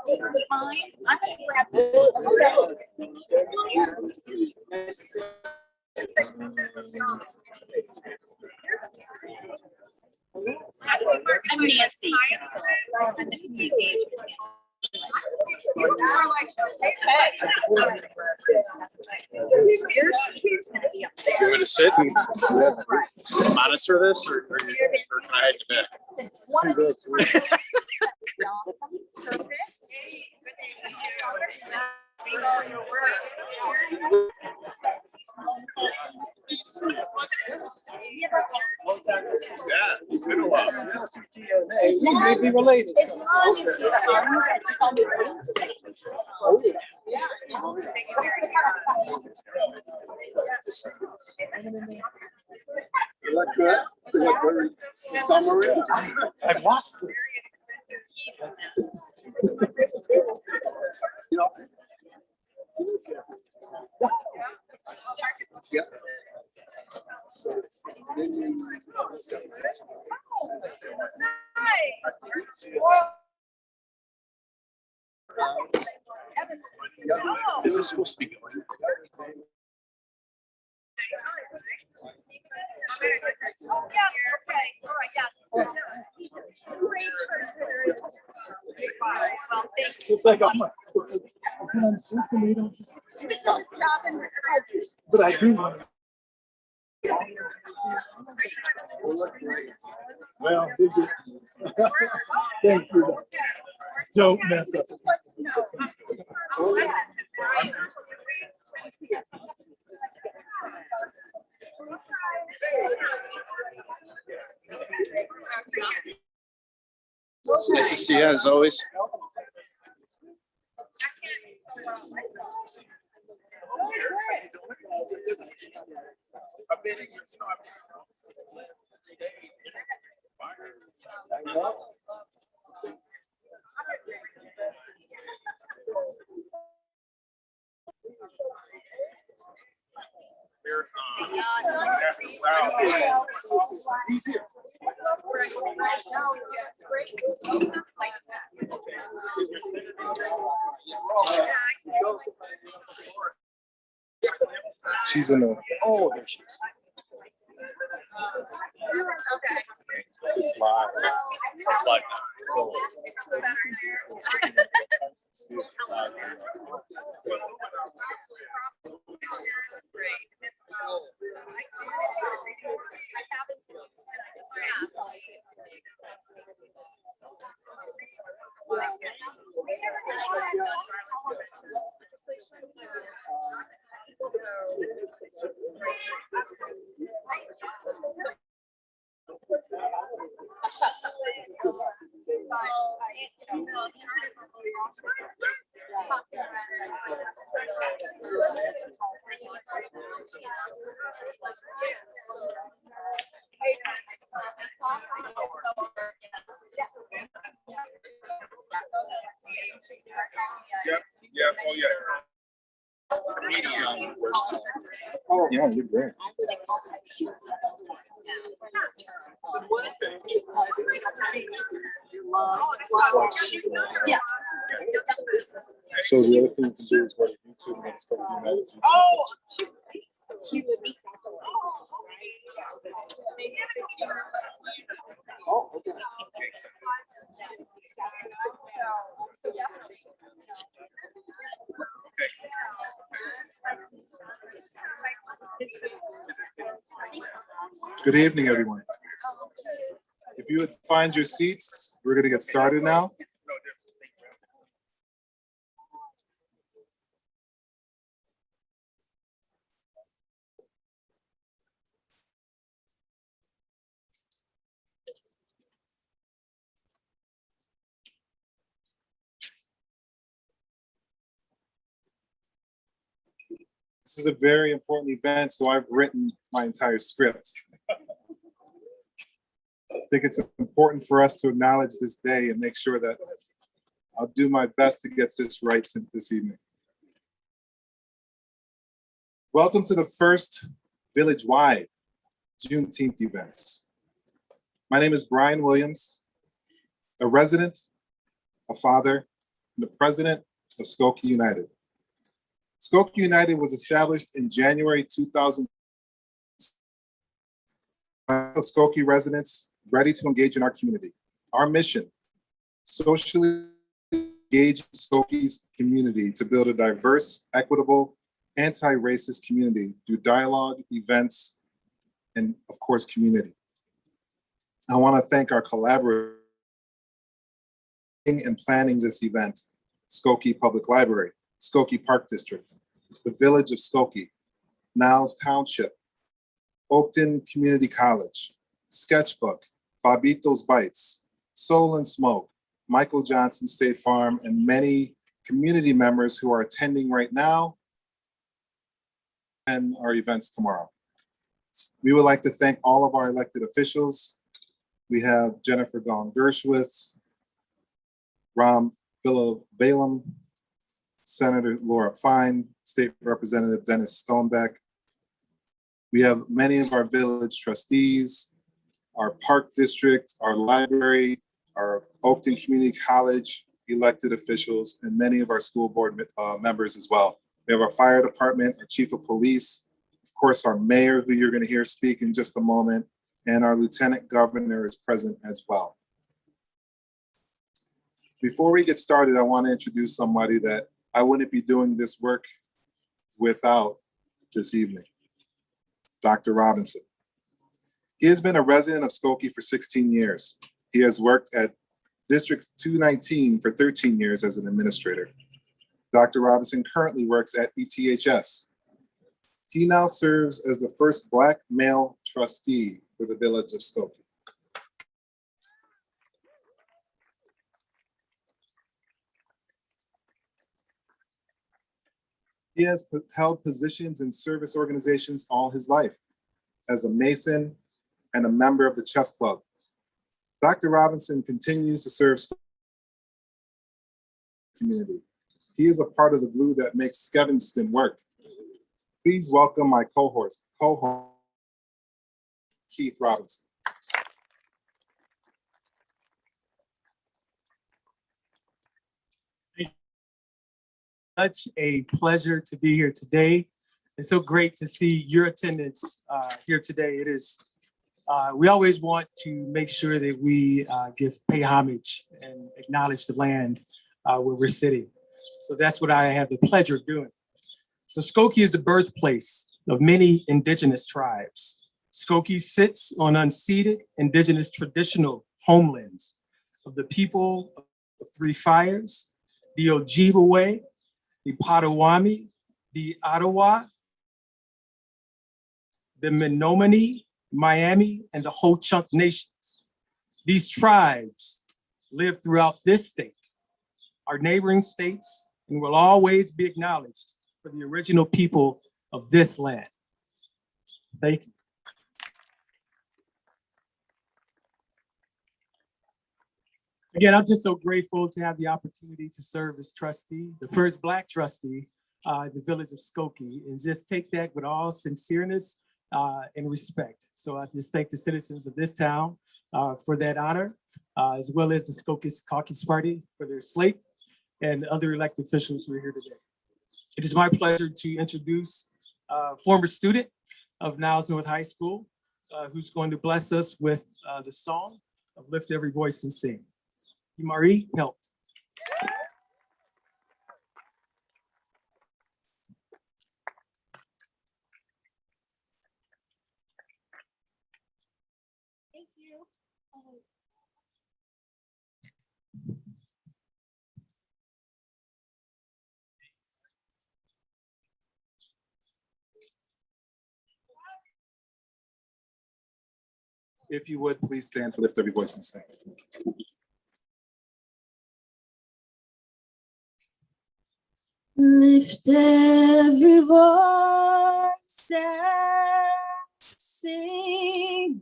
Mine, I'm gonna grab the. I'm Nancy. I'm the communication. You want me to sit and monitor this, or can I hide in the back? Yeah, it's been a while. As long as he comes at some point. You look good. You look very summery. I've lost it. Yeah. Is this supposed to be going? It's like I'm but I do want to. Well, thank you. Don't mess up. Nice to see you as always. He's here. She's in the. Oh, there she is. It's live. It's live. So, yeah. Oh, yeah. Oh, Yeah, you're great. Yes. So the other thing you can do is go to YouTube and start doing that. He would be. oh, okay. Good evening, everyone. If you would find your seats, we're going to get started now. This is a very important event, so I've written my entire script. I think it's important for us to acknowledge this day and make sure that I'll do my best to get this right this evening. Welcome to the first village-wide Juneteenth events. My name is Brian Williams, a resident, a father, and the president of Skokie United. Skokie United was established in January 2000 of Skokie residents ready to engage in our community. Our mission, socially engage Skokie's community to build a diverse, equitable, anti-racist community through dialogue, events, and of course, community. I want to thank our collaborators in planning this event: Skokie Public Library, Skokie Park District, the Village of Skokie, Niles Township, Oakton Community College, Sketchbook, Bobito's Bites, Soul and Smoke, Michael Johnson State Farm, and many community members who are attending right now and our events tomorrow. We would like to thank all of our elected officials. We have Jennifer Gong Gershwitz, Ram Balaam, Senator Laura Fine, State Representative Dennis Stonebeck. We have many of our village trustees, our park district, our library, our Oakton Community College elected officials, and many of our school board members as well. We have our fire department, our chief of police, of course, our mayor, who you're going to hear speak in just a moment, and our lieutenant governor is present as well. Before we get started, I want to introduce somebody that I wouldn't be doing this work without this evening, Dr. Robinson. He has been a resident of Skokie for 16 years. He has worked at District 219 for 13 years as an administrator. Dr. Robinson currently works at ETHS. He now serves as the first Black male trustee for the Village of Skokie. He has held positions in service organizations all his life, as a Mason and a member of the chess club. Dr. Robinson continues to serve the community. He is a part of the glue that makes Skevinston work. Please welcome my co-host, Keith Robinson. Such a pleasure to be here today. It's so great to see your attendance here today. It is, we always want to make sure that we pay homage and acknowledge the land where we're sitting. So that's what I have the pleasure of doing. So Skokie is the birthplace of many indigenous tribes. Skokie sits on unceded indigenous traditional homelands of the people of the Three Fires, the Ojibwe, the Potawatomi, the Ottawa, the Menominee, Miami, and the Ho-Chunk nations. These tribes live throughout this state, our neighboring states, and will always be acknowledged for the original people of this land. Thank you. Again, I'm just so grateful to have the opportunity to serve as trustee, the first Black trustee in the Village of Skokie, and just take that with all sincereness and respect. So I just thank the citizens of this town for that honor, as well as the Skokie Caucus Party for their slate and other elected officials who are here today. It is my pleasure to introduce a former student of Niles North High School, who's going to bless us with the song of Lift Every Voice and Sing. Marie Pelt. Thank you. If you would, please stand for Lift Every Voice and Sing. Lift every voice and sing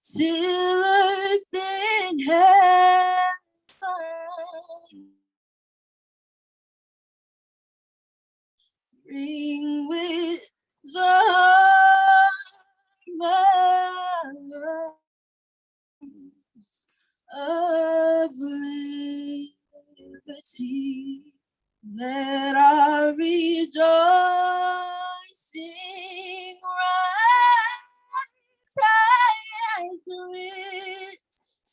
till earth and heaven ring with the harmonies of liberty. See, let our rejoicing rise high as the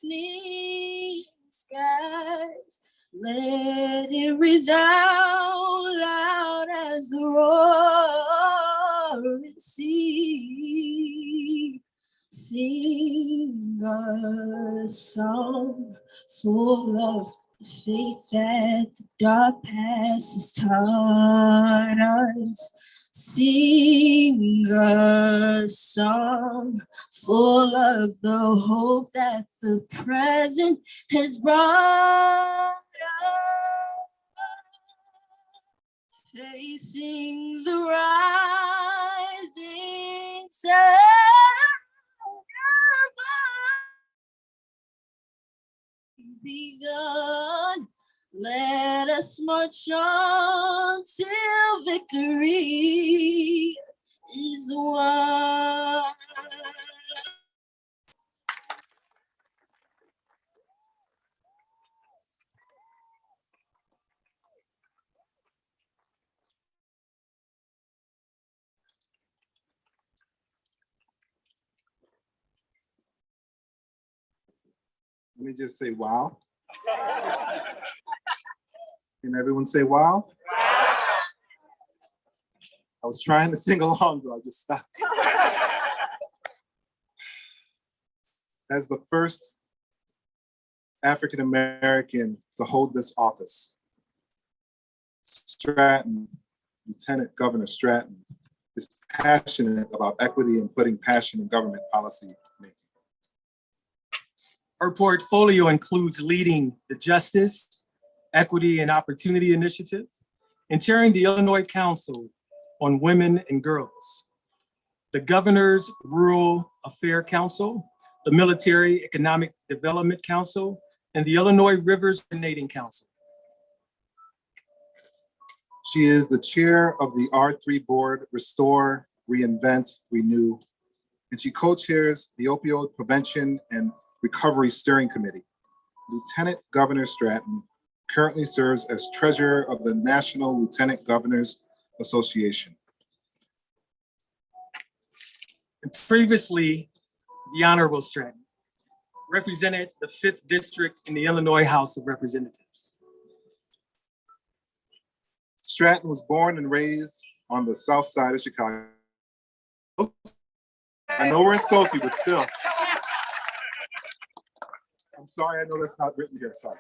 listening skies. Let it resound loud as the roaring sea. Sing a song full of the faith that the dark past has taught us. Sing a song full of the hope that the present has brought us. Facing the rising sun. Begun. Let us march on till victory is won. Let me just say, wow. Can everyone say wow? I was trying to sing along, but I just stopped. As the first African-American to hold this office, Stratton, Lieutenant Governor Stratton, is passionate about equity and putting passion in government policy making. Her portfolio includes leading the Justice, Equity, and Opportunity Initiative and chairing the Illinois Council on Women and Girls, the Governor's Rural Affairs Council, the Military Economic Development Council, and the Illinois Rivers Coordinating Council. She is the chair of the R3 board, Restore, Reinvent, Renew, and she co-chairs the Opioid Prevention and Recovery Steering Committee. Lieutenant Governor Stratton currently serves as treasurer of the National Lieutenant Governors Association. And previously, the Honorable Stratton represented the 5th District in the Illinois House of Representatives. Stratton was born and raised on the south side of Chicago. I know we're in Skokie, but still. I'm sorry, I know that's not written here, sorry.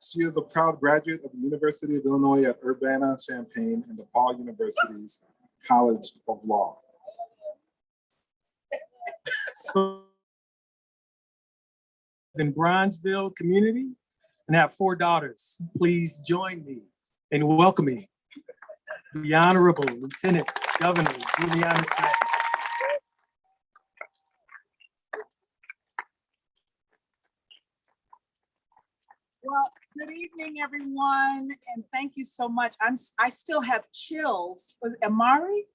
She is a proud graduate of the University of Illinois at Urbana-Champaign and DePaul University's College of Law. So, in Bronzeville community and have 4 daughters. Please join me in welcoming the Honorable Lieutenant Governor Juliana Stratton. Well, good evening, everyone, and thank you so much. I still have chills. Was it Amari?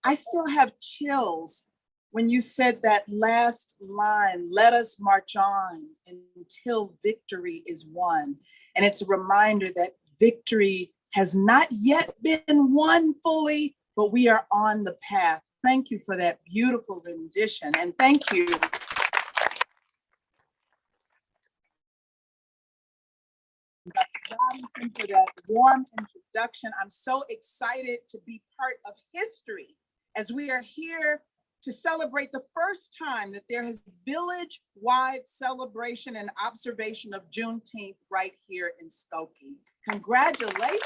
I still have chills when you said that last line, let us march on until victory is won. And it's a reminder that victory has not yet been won fully, but we are on the path. Thank you for that beautiful rendition, and thank you Robinson for that warm introduction. I'm so excited to be part of history as we are here to celebrate the first time that there has village-wide celebration and observation of Juneteenth right here in Skokie. Congratulations.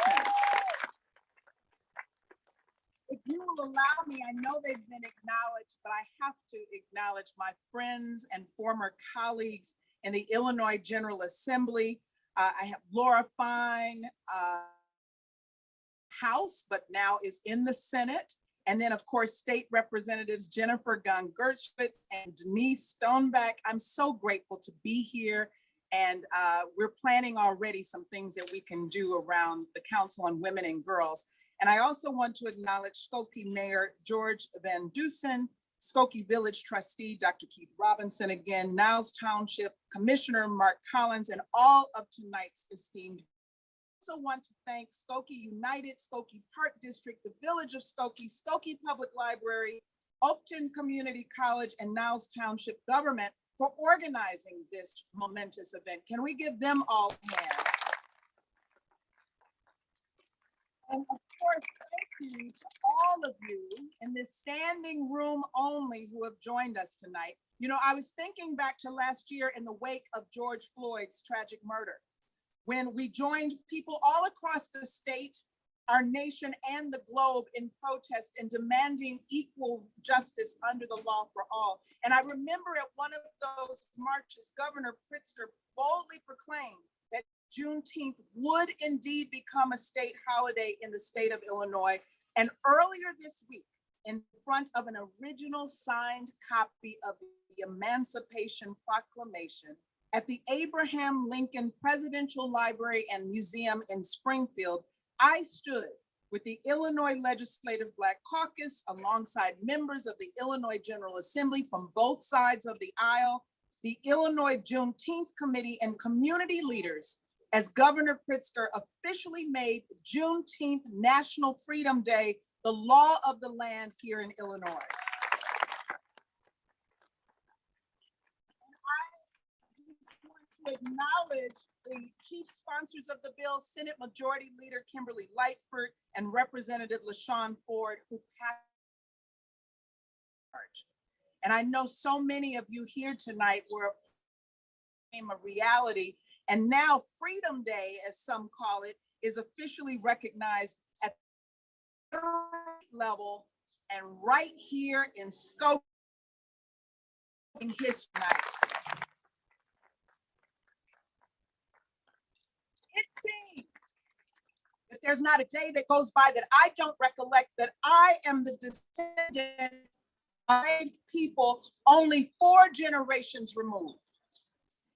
If you will allow me, I know they've been acknowledged, but I have to acknowledge my friends and former colleagues in the Illinois General Assembly. I have Laura Fine, House, but now is in the Senate. And then, of course, State Representatives Jennifer Gunn-Gershwitz and Denise Stoneback. I'm so grateful to be here. And we're planning already some things that we can do around the Council on Women and Girls. And I also want to acknowledge Skokie Mayor George Van Dusen Skokie Village trustee, Dr. Keith Robinson, again, Niles Township Commissioner Mark Collins, and all of tonight's esteemed. I also want to thank Skokie United, Skokie Park District, the Village of Skokie, Skokie Public Library, Oakton Community College, and Niles Township government for organizing this momentous event. Can we give them all a hand? And of course, thank you to all of you in this standing room only who have joined us tonight. You know, I was thinking back to last year in the wake of George Floyd's tragic murder, when we joined people all across the state, our nation, and the globe in protest and demanding equal justice under the law for all. And I remember at one of those marches, Governor Pritzker boldly proclaimed that Juneteenth would indeed become a state holiday in the state of Illinois. And earlier this week, in front of an original signed copy of the Emancipation Proclamation at the Abraham Lincoln Presidential Library and Museum in Springfield, I stood with the Illinois Legislative Black Caucus alongside members of the Illinois General Assembly from both sides of the aisle, the Illinois Juneteenth Committee, and community leaders as Governor Pritzker officially made Juneteenth National Freedom Day the law of the land here in Illinois. Acknowledge the chief sponsors of the bill, Senate Majority Leader Kimberly Lightford and Representative LaShawn Ford, who passed. And I know so many of you here tonight were a reality, and now Freedom Day, as some call it, is officially recognized at the level and right here in Skokie in history night. It seems that there's not a day that goes by that I don't recollect that I am the descendant of people only 4 generations removed.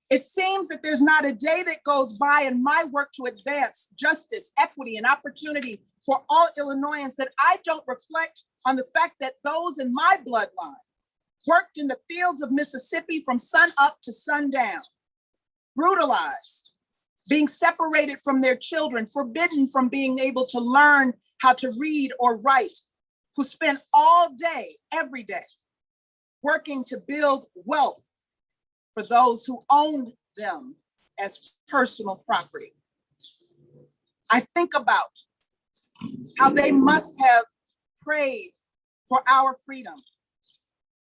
It seems that there's not a day that goes by in my work to advance justice, equity, and opportunity for all Illinoisans that I don't reflect on the fact that those in my bloodline worked in the fields of Mississippi from sun up to sundown, brutalized, being separated from their children, forbidden from being able to learn how to read or write, who spent all day, every day, working to build wealth for those who owned them as personal property. I think about how they must have prayed for our freedom.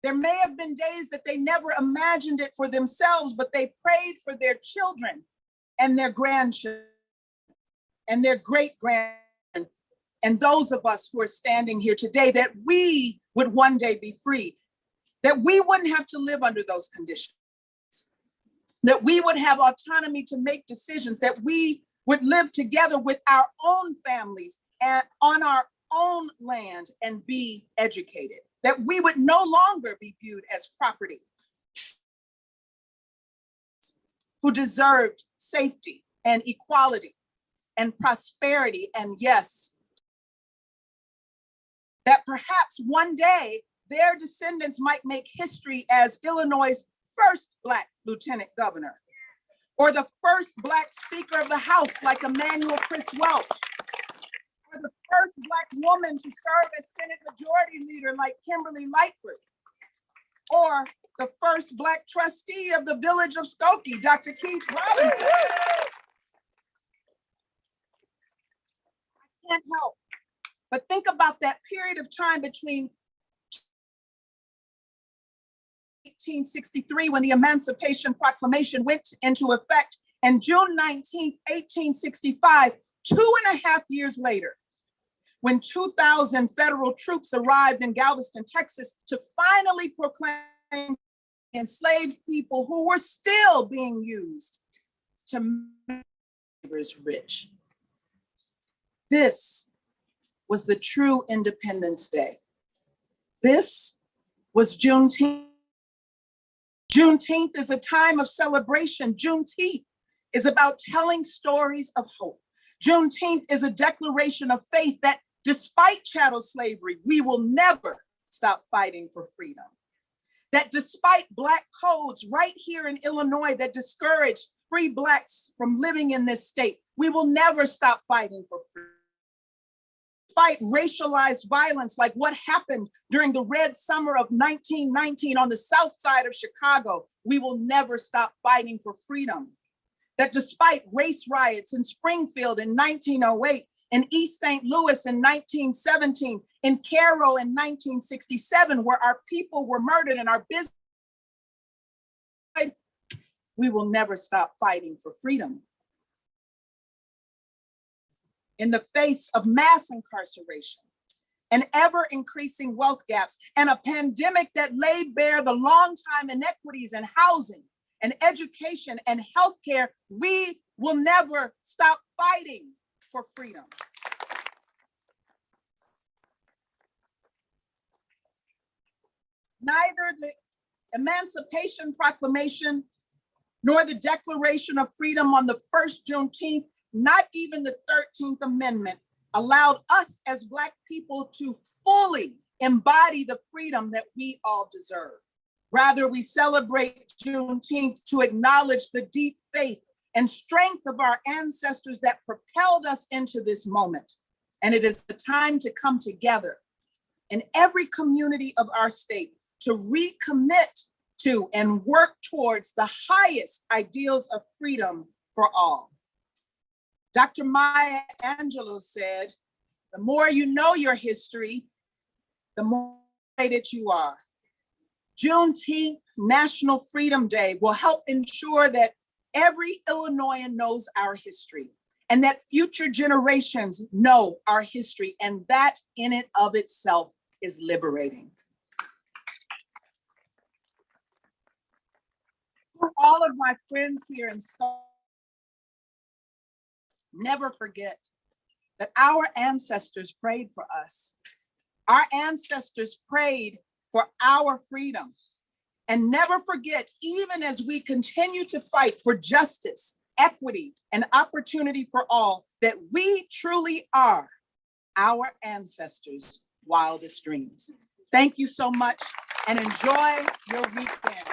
There may have been days that they never imagined it for themselves, but they prayed for their children and their grandchildren and their great-grandchildren, and those of us who are standing here today, that we would one day be free, that we wouldn't have to live under those conditions, that we would have autonomy to make decisions, that we would live together with our own families and on our own land and be educated, that we would no longer be viewed as property, who deserved safety and equality and prosperity. And yes, that perhaps one day their descendants might make history as Illinois' first Black lieutenant governor, or the first Black Speaker of the House like Emanuel Chris Welch, or the first Black woman to serve as Senate Majority Leader like Kimberly Lightford, or the first Black trustee of the Village of Skokie, Dr. Keith Robinson. I can't help but think about that period of time between 1863, when the Emancipation Proclamation went into effect, and June 19th, 1865, 2.5 years later, when 2,000 federal troops arrived in Galveston, Texas, to finally proclaim enslaved people who were still being used to make neighbors rich. This was the true Independence Day. This was Juneteenth. Juneteenth is a time of celebration. Juneteenth is about telling stories of hope. Juneteenth is a declaration of faith that despite chattel slavery, we will never stop fighting for freedom. That despite Black codes right here in Illinois that discourage free Blacks from living in this state, we will never stop fighting for freedom. Fight racialized violence like what happened during the Red Summer of 1919 on the south side of Chicago, we will never stop fighting for freedom. That despite race riots in Springfield in 1908, in East St. Louis in 1917, in Cairo in 1967, where our people were murdered and our business, we will never stop fighting for freedom. In the face of mass incarceration and ever increasing wealth gaps and a pandemic that laid bare the longtime inequities in housing and education and healthcare, we will never stop fighting for freedom. Neither the Emancipation Proclamation nor the Declaration of Freedom on the first Juneteenth, not even the 13th Amendment, allowed us as Black people to fully embody the freedom that we all deserve. Rather, we celebrate Juneteenth to acknowledge the deep faith and strength of our ancestors that propelled us into this moment. And it is the time to come together in every community of our state to recommit to and work towards the highest ideals of freedom for all. Dr. Maya Angelou said, the more you know your history, the more that you are. Juneteenth, National Freedom Day, will help ensure that every Illinoisan knows our history and that future generations know our history, and that in and of itself is liberating. For all of my friends here in Scotland, never forget that our ancestors prayed for us. Our ancestors prayed for our freedom. And never forget, even as we continue to fight for justice, equity, and opportunity for all, that we truly are our ancestors' wildest dreams. Thank you so much and enjoy your weekend.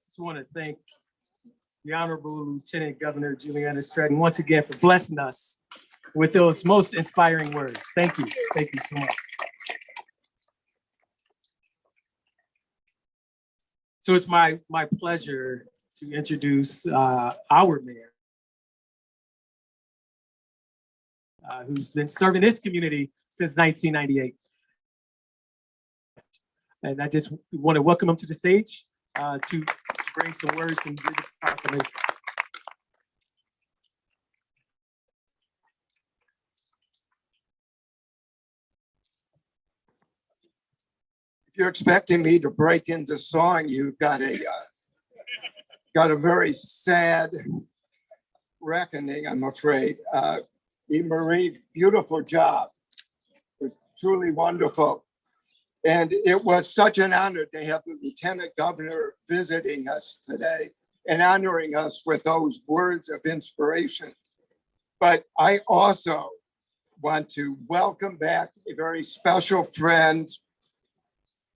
Just want to thank the Honorable Lieutenant Governor Juliana Stratton once again for blessing us with those most inspiring words. Thank you. Thank you so much. So it's my pleasure to introduce our mayor, who's been serving this community since 1998. And I just want to welcome him to the stage to bring some words from the proclamation. If you're expecting me to break into song, you've got a very sad reckoning, I'm afraid. Marie, beautiful job. It was truly wonderful. And it was such an honor to have the Lieutenant Governor visiting us today and honoring us with those words of inspiration. But I also want to welcome back a very special friend,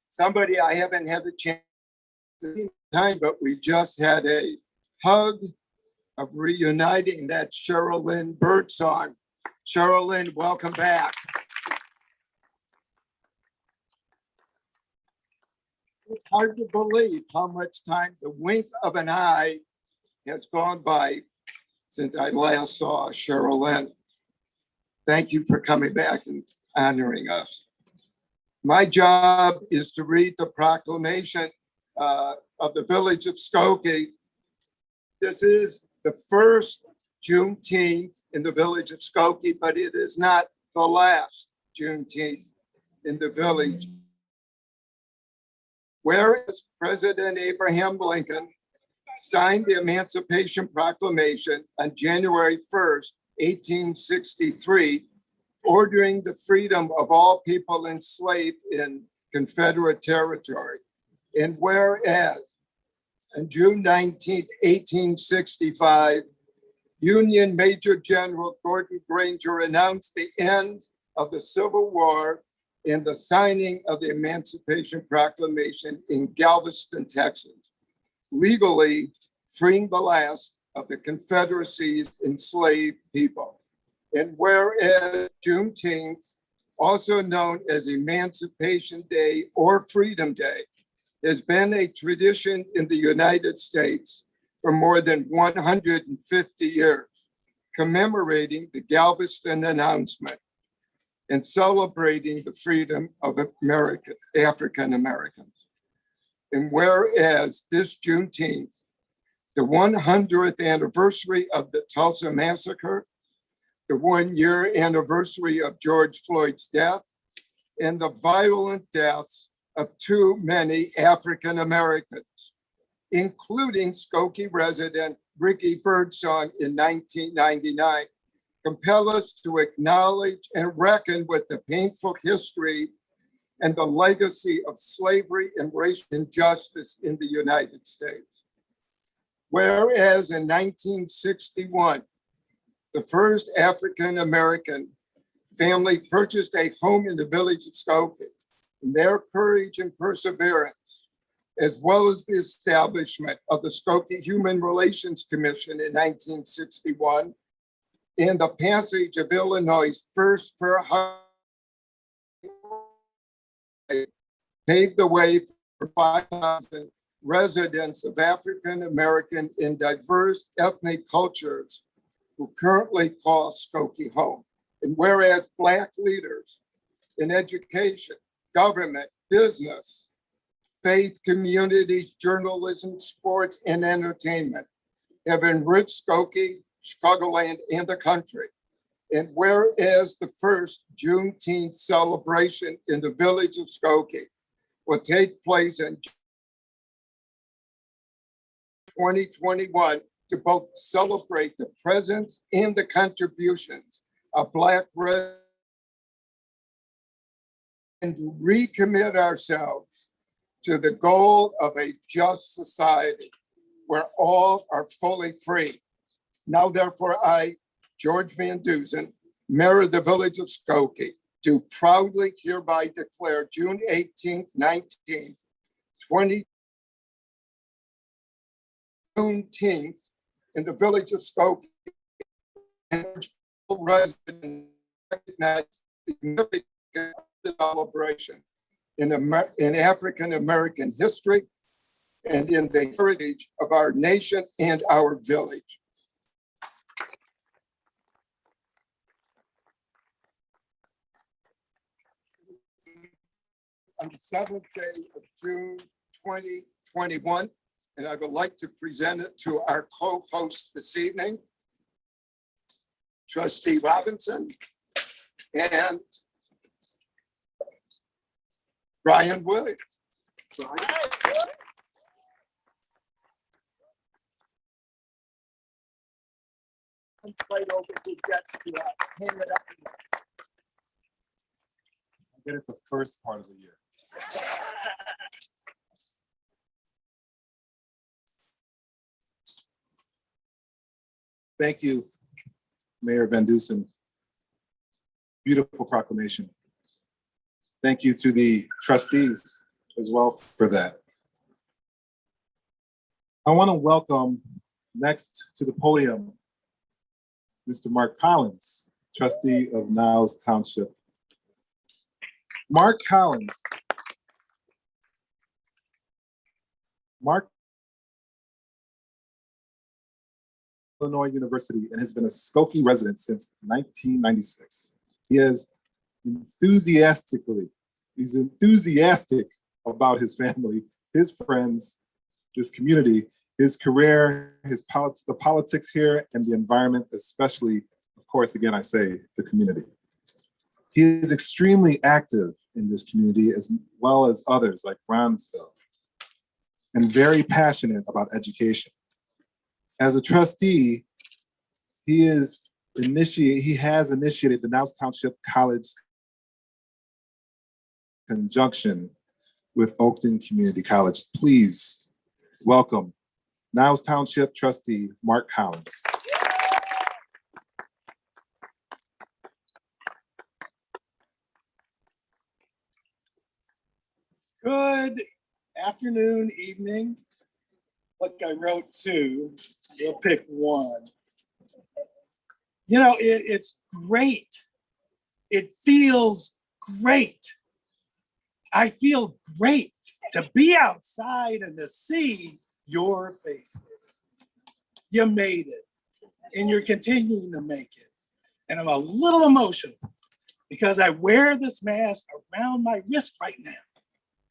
somebody I haven't had the chance to see time, but we just had a hug of reuniting that Cheryl Lynn Birdsong. Cheryl Lynn, welcome back. It's hard to believe how much time, the wink of an eye, has gone by since I last saw Cheryl Lynn. Thank you for coming back and honoring us. My job is to read the proclamation of the village of Skokie. This is the first Juneteenth in the village of Skokie, but it is not the last Juneteenth in the village. Whereas President Abraham Lincoln signed the Emancipation Proclamation on January 1st, 1863, ordering the freedom of all people enslaved in Confederate territory. And whereas on June 19, 1865, Union Major General Gordon Granger announced the end of the Civil War and the signing of the Emancipation Proclamation in Galveston, Texas, legally freeing the last of the Confederacy's enslaved people. And whereas Juneteenth, also known as Emancipation Day or Freedom Day, has been a tradition in the United States for more than 150 years, commemorating the Galveston announcement and celebrating the freedom of African Americans. And whereas this Juneteenth, the 100th anniversary of the Tulsa Massacre, the 1-year anniversary of George Floyd's death, and the violent deaths of too many African Americans, including Skokie resident Ricky Birdsong in 1999, compel us to acknowledge and reckon with the painful history and the legacy of slavery and racial injustice in the United States. Whereas in 1961, the first African-American family purchased a home in the village of Skokie, and their courage and perseverance, as well as the establishment of the Skokie Human Relations Commission in 1961, and the passage of Illinois' first fair housing paved the way for 5,000 residents of African American and diverse ethnic cultures who currently call Skokie home. And whereas Black leaders in education, government, business, faith, communities, journalism, sports, and entertainment have enriched Skokie, Chicagoland, and the country. And whereas the first Juneteenth celebration in the village of Skokie will take place in 2021 to both celebrate the presence and the contributions of Black residents and to recommit ourselves to the goal of a just society where all are fully free. Now, therefore, I, George Van Dusen, Mayor of the Village of Skokie, do proudly hereby declare June 18th, 19th, 20 Juneteenth in the Village of Skokie, and residents recognize the significance of the celebration in African American history and in the heritage of our nation and our village. On the 7th day of June 2021, and I would like to present it to our co-host this evening, Trustee Robinson and Brian Williams. Brian. Fight over who gets to hang it up. I get it the first part of the year. Thank you, Mayor Van Dusen. Beautiful proclamation. Thank you to the trustees as well for that. I want to welcome next to the podium, Mr. Mark Collins, trustee of Niles Township. Mark Collins. Mark Illinois University and has been a Skokie resident since 1996. He's enthusiastic about his family, his friends, his community, his career, the politics here, and the environment, especially, of course, again, I say the community. He is extremely active in this community as well as others like Brownsville, and very passionate about education. As a trustee, he is he has initiated the Niles Township College conjunction with Oakton Community College. Please welcome Niles Township trustee Mark Collins. Good afternoon, evening. Look, I wrote two. We'll pick one. You know, it's great. It feels great. I feel great to be outside and to see your faces. You made it, and you're continuing to make it. And I'm a little emotional because I wear this mask around my wrist right now,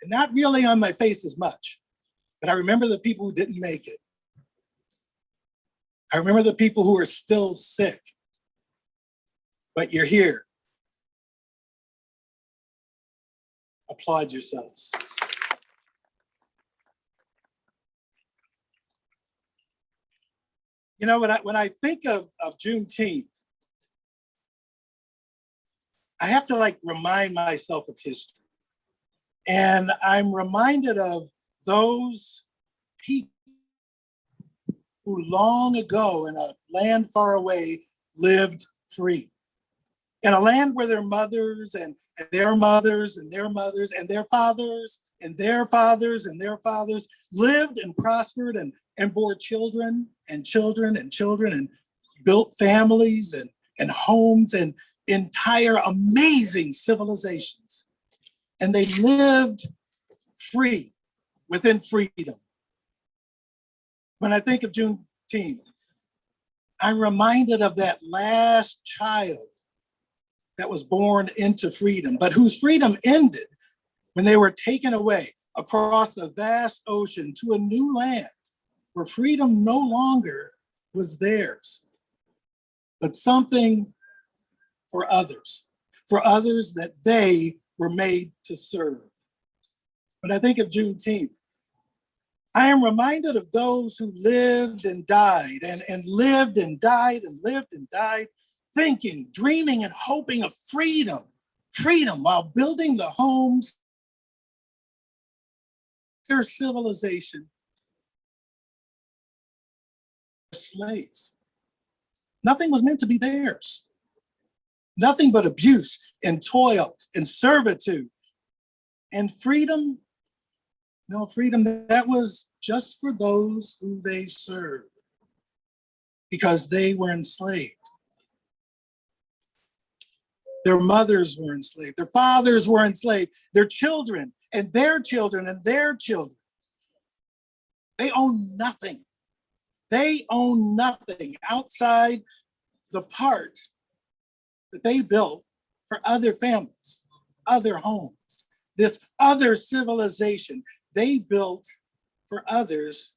and not really on my face as much. But I remember the people who didn't make it. I remember the people who are still sick. But you're here. Applaud yourselves. You know, when I think of Juneteenth, I have to like remind myself of history. And I'm reminded of those people who long ago in a land far away lived free. In a land where their mothers and their mothers and their mothers and their fathers and their fathers and their fathers lived and prospered and bore children and children and children and built families and homes and entire amazing civilizations. And they lived free within freedom. When I think of Juneteenth, I'm reminded of that last child that was born into freedom, but whose freedom ended when they were taken away across the vast ocean to a new land where freedom no longer was theirs, but something for others that they were made to serve. When I think of Juneteenth, I am reminded of those who lived and died and lived and died and lived and died, thinking, dreaming, and hoping of freedom while building the homes, their civilization, slaves. Nothing was meant to be theirs. Nothing but abuse and toil and servitude. And freedom, no, freedom, that was just for those who they served because they were enslaved. Their mothers were enslaved. Their fathers were enslaved. Their children and their children and their children. They own nothing. They own nothing outside the part that they built for other families, other homes, this other civilization they built for others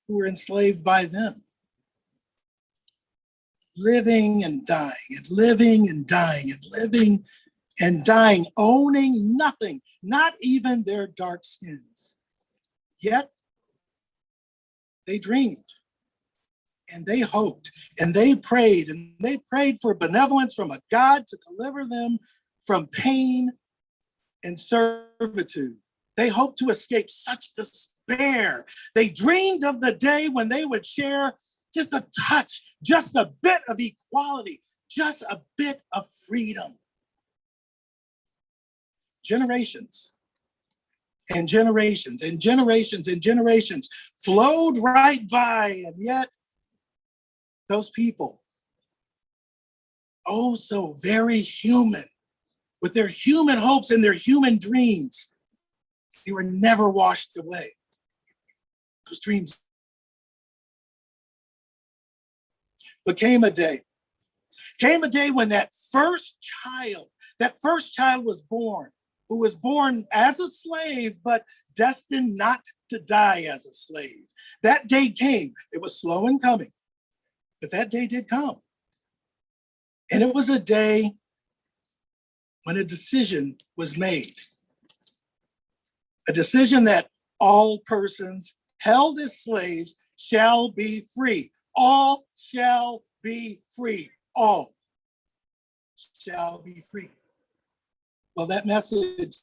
who were enslaved by them. Living and dying and living and dying and living and dying, owning nothing, not even their dark skins. Yet they dreamed and they hoped and they prayed for benevolence from a God to deliver them from pain and servitude. They hoped to escape such despair. They dreamed of the day when they would share just a touch, just a bit of equality, just a bit of freedom. Generations and generations and generations and generations flowed right by, and yet those people, oh so very human, with their human hopes and their human dreams, they were never washed away. Those dreams. But came a day when that first child was born, who was born as a slave, but destined not to die as a slave. That day came. It was slow in coming, but that day did come. And it was a day when a decision was made. A decision that all persons held as slaves shall be free. All shall be free. all shall be free. Well, that message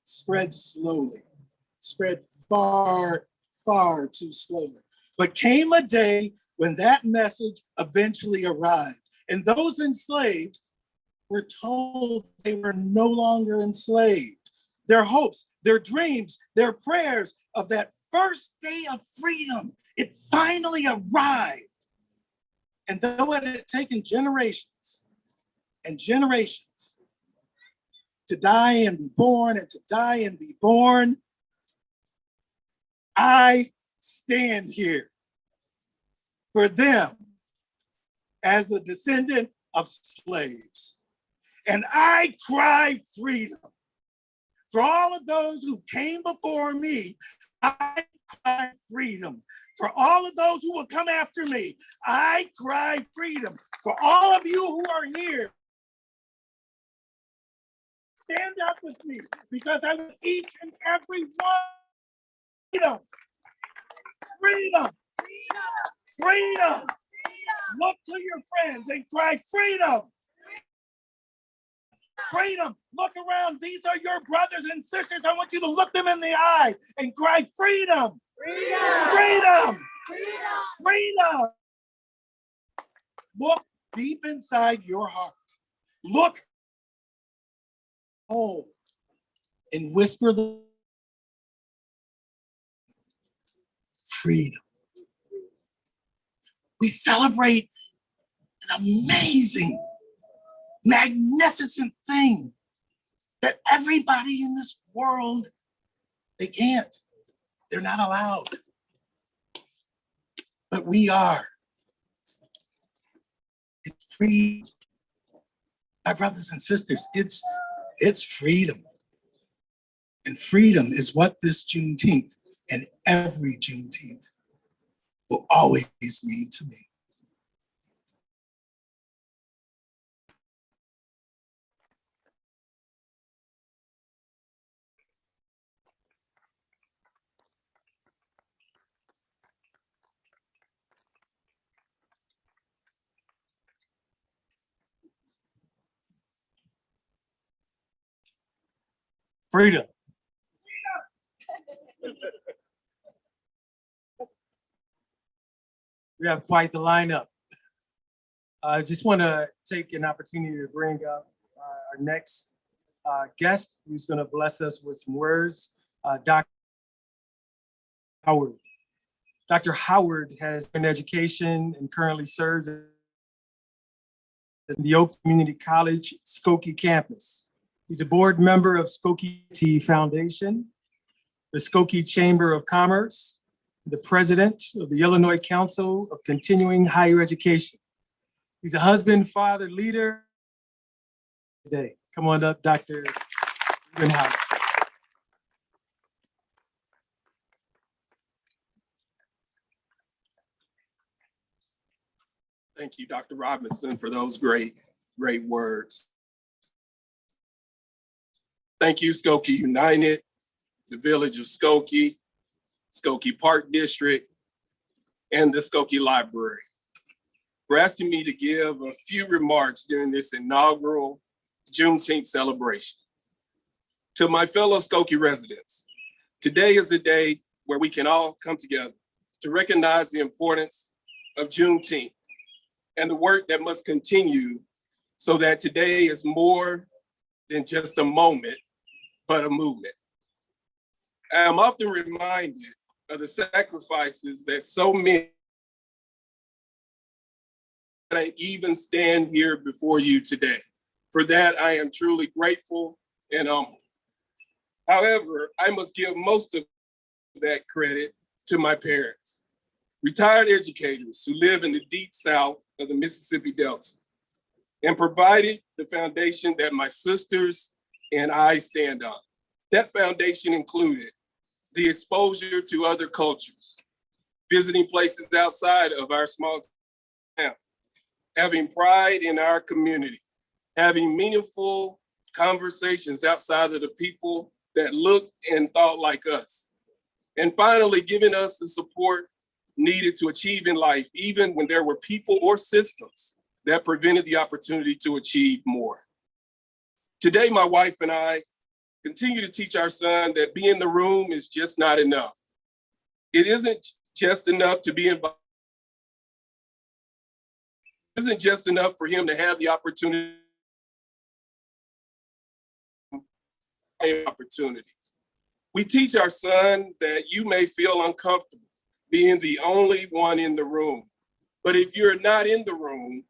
spread slowly, spread far, far too slowly. But came a day when that message eventually arrived, and those enslaved were told they were no longer enslaved. Their hopes, their dreams, their prayers of that first day of freedom, it finally arrived. And though it had taken generations and generations to die and be born and to die and be born, I stand here for them as the descendant of slaves. And I cry freedom. For all of those who came before me, I cry freedom. For all of those who will come after me, I cry freedom. For all of you who are here, stand up with me, because I want each and every one freedom. Freedom. Freedom. Look to your friends and cry freedom. Freedom. Look around. These are your brothers and sisters. I want you to look them in the eye and cry freedom. Freedom. Freedom. Freedom. Look deep inside your heart. Look home and whisper the freedom. We celebrate an amazing, magnificent thing that everybody in this world, they can't. They're not allowed. But we are. It's free. My brothers and sisters, it's freedom. And freedom is what this Juneteenth and every Juneteenth will always mean to me. Freedom. We have quite the lineup. I just want to take an opportunity to bring up our next guest, who's going to bless us with some words, Dr. Howard. Dr. Howard has been in education and currently serves in the Oak Community College Skokie campus. He's a board member of Skokie Foundation, the Skokie Chamber of Commerce, the president of the Illinois Council of Continuing Higher Education. He's a husband, father, leader. Today, come on up, Dr. Howard. Thank you, Dr. Robinson, for those great words. Thank you, Skokie United, the Village of Skokie, Skokie Park District, and the Skokie Library for asking me to give a few remarks during this inaugural Juneteenth celebration. To my fellow Skokie residents, today is a day where we can all come together to recognize the importance of Juneteenth and the work that must continue so that today is more than just a moment, but a movement. I am often reminded of the sacrifices that so many that I even stand here before you today. For that, I am truly grateful and humble. However, I must give most of that credit to my parents, retired educators who live in the deep south of the Mississippi Delta, and provided the foundation that my sisters and I stand on. That foundation included the exposure to other cultures, visiting places outside of our small town, having pride in our community, having meaningful conversations outside of the people that looked and thought like us, and finally giving us the support needed to achieve in life, even when there were people or systems that prevented the opportunity to achieve more. Today, my wife and I continue to teach our son that being in the room is just not enough. It isn't just enough to be involved. It isn't just enough for him to have the opportunity. Opportunities. We teach our son that you may feel uncomfortable being the only one in the room, but if you're not in the room,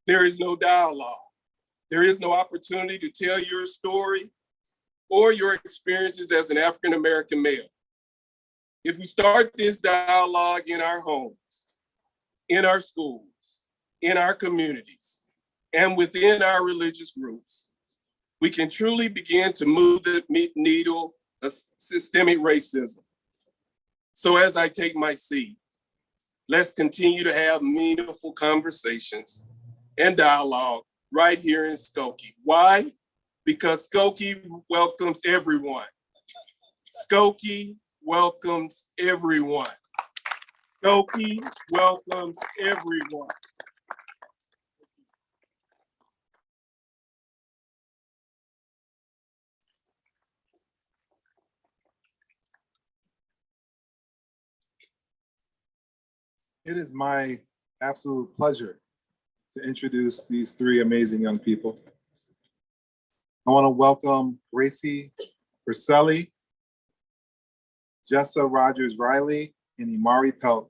there is no dialogue. There is no opportunity to tell your story or your experiences as an African-American male. If we start this dialogue in our homes, in our schools, in our communities, and within our religious groups, we can truly begin to move the needle of systemic racism. So as I take my seat, let's continue to have meaningful conversations and dialogue right here in Skokie. Why? Because Skokie welcomes everyone. Skokie welcomes everyone. Skokie welcomes everyone. It is my absolute pleasure to introduce these three amazing young people. I want to welcome Gracie Verselli, Jessa Rogers-Riley, and Imari Pelt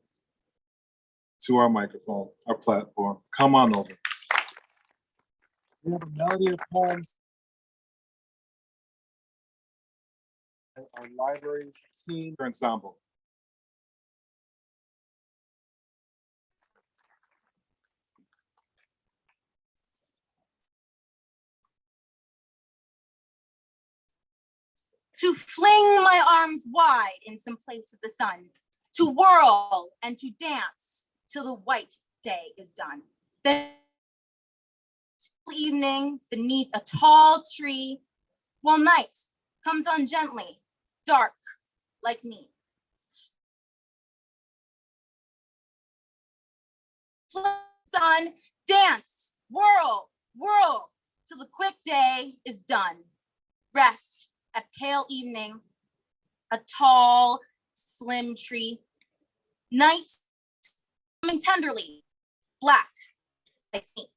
to our microphone, our platform. Come on over. We have a melody of poems. Our library's teen ensemble. To fling my arms wide in some place of the sun, to whirl and to dance till the white day is done. Then evening beneath a tall tree, while night comes on gently, dark like me. Sun, dance, whirl, whirl, till the quick day is done. Rest at pale evening, a tall, slim tree. Night coming tenderly, black like me.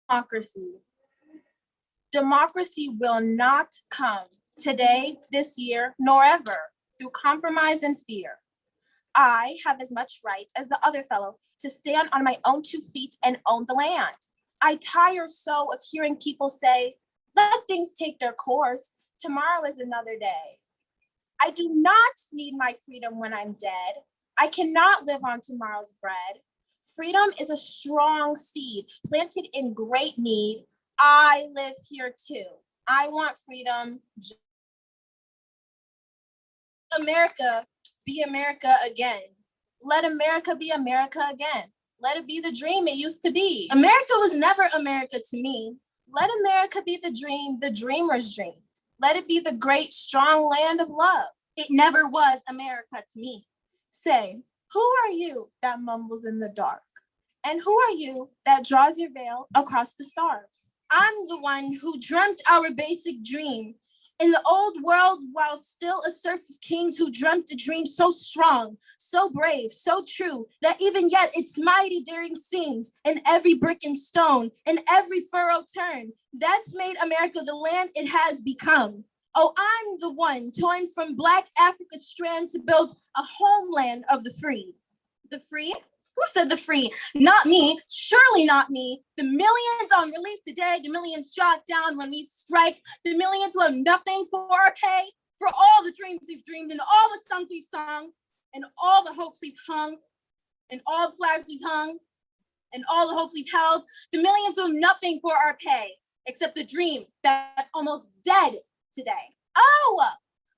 Democracy. Democracy will not come today, this year, nor ever through compromise and fear. I have as much right as the other fellow to stand on my own 2 feet and own the land. I tire so of hearing people say, let things take their course. Tomorrow is another day. I do not need my freedom when I'm dead. I cannot live on tomorrow's bread. Freedom is a strong seed planted in great need. I live here too. I want freedom. America be America again. Let America be America again. Let it be the dream it used to be. America was never America to me. Let America be the dream the dreamers dreamed. Let it be the great, strong land of love. It never was America to me. Say, who are you that mumbles in the dark? And who are you that draws your veil across the stars? I'm the one who dreamt our basic dream in the old world, while still a serf of kings who dreamt a dream so strong, so brave, so true, that even yet its mighty daring seems in every brick and stone, in every furrow turn. That's made America the land it has become. Oh, I'm the one torn from Black Africa's strand to build a homeland of the free. The free? Who said the free? Not me, surely not me. The millions on relief today, the millions shot down when we strike, the millions who have nothing for our pay, for all the dreams we've dreamed and all the songs we've sung, and all the hopes we've hung, and all the flags we've hung, and all the hopes we've held, the millions who have nothing for our pay, except the dream that's almost dead today. Oh,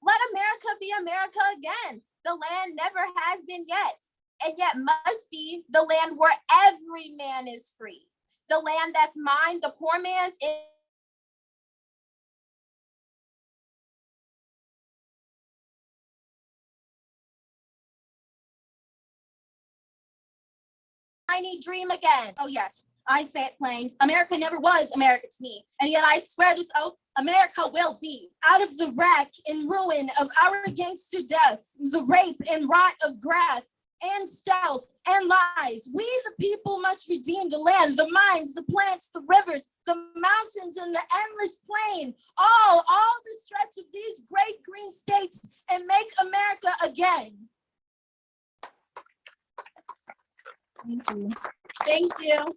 let America be America again. The land never has been yet. And yet must be the land where every man is free. The land that's mine, the poor man's is tiny dream again. Oh yes, I say it plain. America never was America to me. And yet I swear this oath, America will be. Out of the wreck and ruin of our gangster death, the rape and rot of graft, and stealth and lies. We, the people, must redeem the land, the mines, the plants, the rivers, the mountains, and the endless plain. All the stretch of these great green states, and make America again. Thank you. Thank you.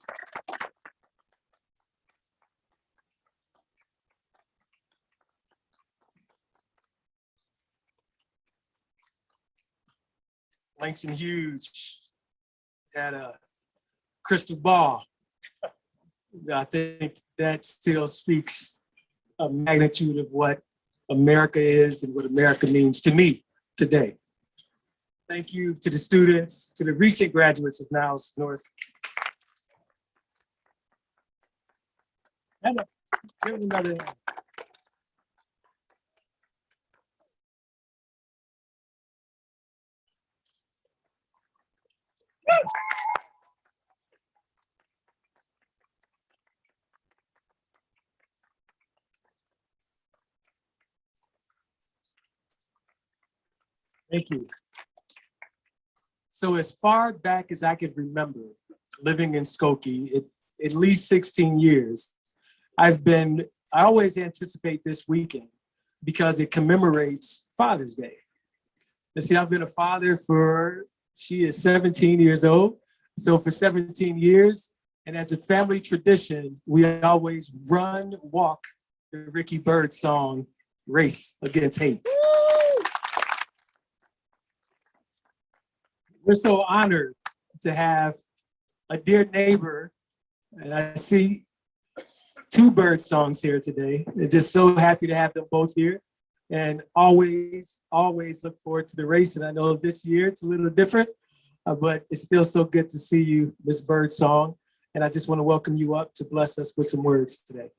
Langston Hughes had a crystal ball. I think that still speaks a magnitude of what America is and what America means to me today. Thank you to the students, to the recent graduates of Niles North. Give them another hand. Thank you. So as far back as I can remember, living in Skokie, at least 16 years, I always anticipate this weekend because it commemorates Father's Day. And see, I've been a father she is 17 years old. So for 17 years, and as a family tradition, we always walk the Ricky Byrd song, Race Against Hate. We're so honored to have a dear neighbor, and I see two Byrd songs here today. I'm just so happy to have them both here, and always look forward to the race. And I know this year it's a little different, but it's still so good to see you, Ms. Birdsong. And I just want to welcome you up to bless us with some words today.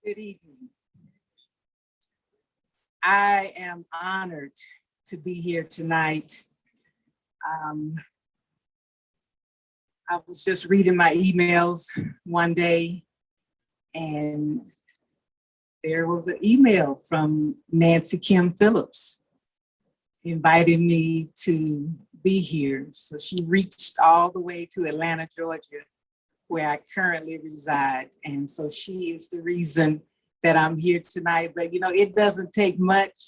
Good evening. I am honored to be here tonight. I was just reading my emails one day, and there was an email from Nancy Kim Phillips inviting me to be here. So she reached all the way to Atlanta, Georgia, where I currently reside. And so she is the reason that I'm here tonight. But you know, it doesn't take much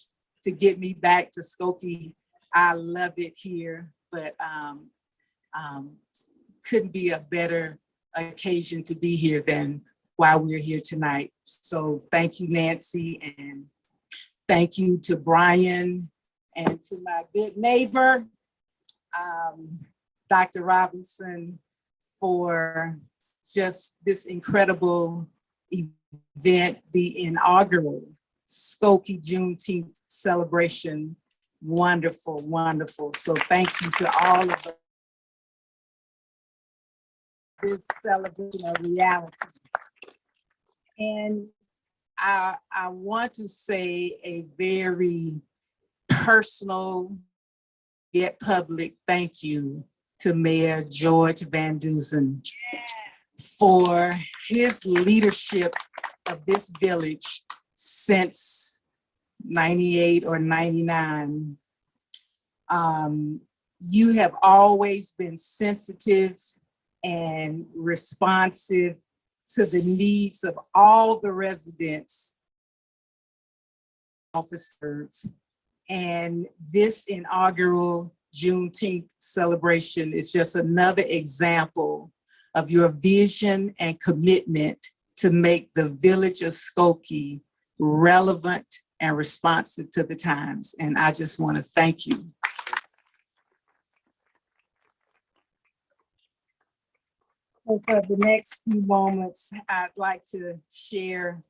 to get me back to Skokie. I love it here, but couldn't be a better occasion to be here than while we're here tonight. So thank you, Nancy, and thank you to Brian and to my good neighbor, Dr. Robinson, for just this incredible event, the inaugural Skokie Juneteenth celebration. Wonderful, wonderful. So thank you to all of us. This celebration of reality. And I want to say a very personal yet public thank you to Mayor George Van Dusen for his leadership of this village since 98 or 99. You have always been sensitive and responsive to the needs of all the residents, officers. And this inaugural Juneteenth celebration is just another example of your vision and commitment to make the village of Skokie relevant and responsive to the times. And I just want to thank you. So for the next few moments, I'd like to share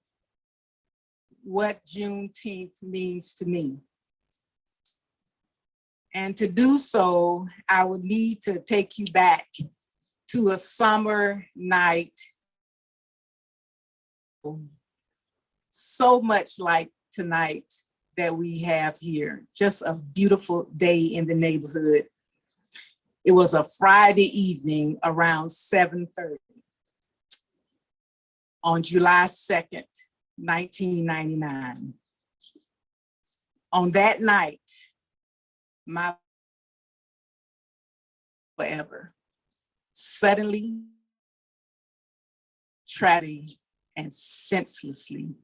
what Juneteenth means to me. And to do so, I would need to take you back to a summer night so much like tonight that we have here. Just a beautiful day in the neighborhood. It was a Friday evening around 7:30 on July 2nd, 1999. On that night, my forever, suddenly, tragically, and senselessly.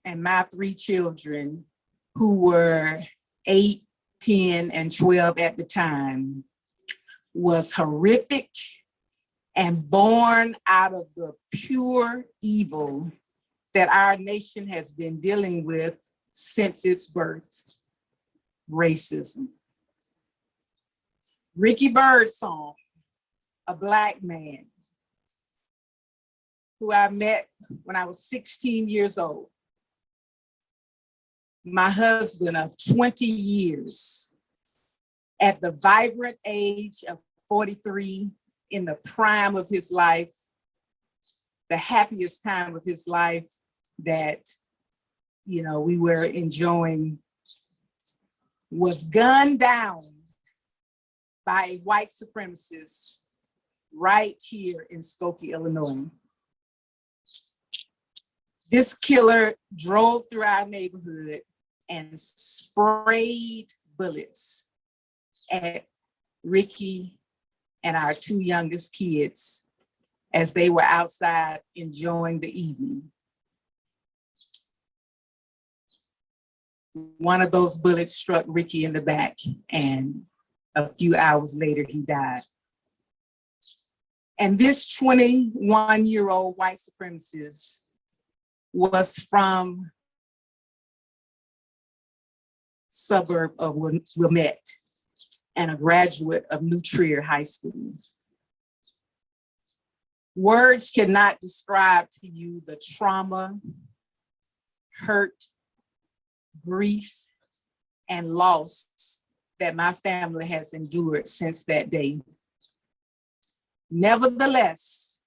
And my three children, who were 8, 10, and 12 at the time, was horrific and born out of the pure evil that our nation has been dealing with since its birth: racism. Ricky Birdsong, a Black man who I met when I was 16 years old. My husband of 20 years, at the vibrant age of 43, in the prime of his life, the happiest time of his life that, we were enjoying, was gunned down by a white supremacist right here in Skokie, Illinois. This killer drove through our neighborhood and sprayed bullets at Ricky and our two youngest kids as they were outside enjoying the evening. One of those bullets struck Ricky in the back, and a few hours later, he died. And this 21-year-old white supremacist was from suburb of Wilmette and a graduate of New Trier High School. Words cannot describe to you the trauma, hurt, grief, and loss that my family has endured since that day. Nevertheless,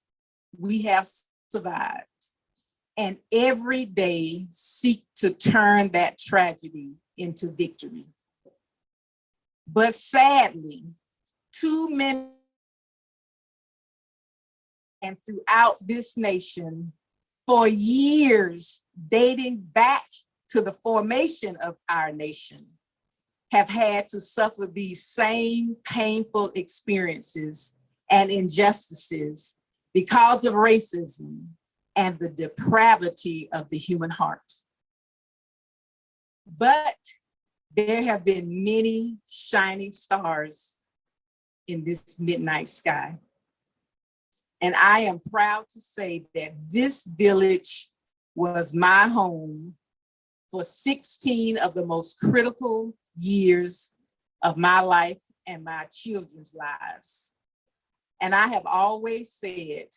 we have survived, and every day seek to turn that tragedy into victory. But sadly, too many and throughout this nation for years, dating back to the formation of our nation, have had to suffer these same painful experiences and injustices because of racism and the depravity of the human heart. But there have been many shining stars in this midnight sky. And I am proud to say that this village was my home for 16 of the most critical years of my life and my children's lives. And I have always said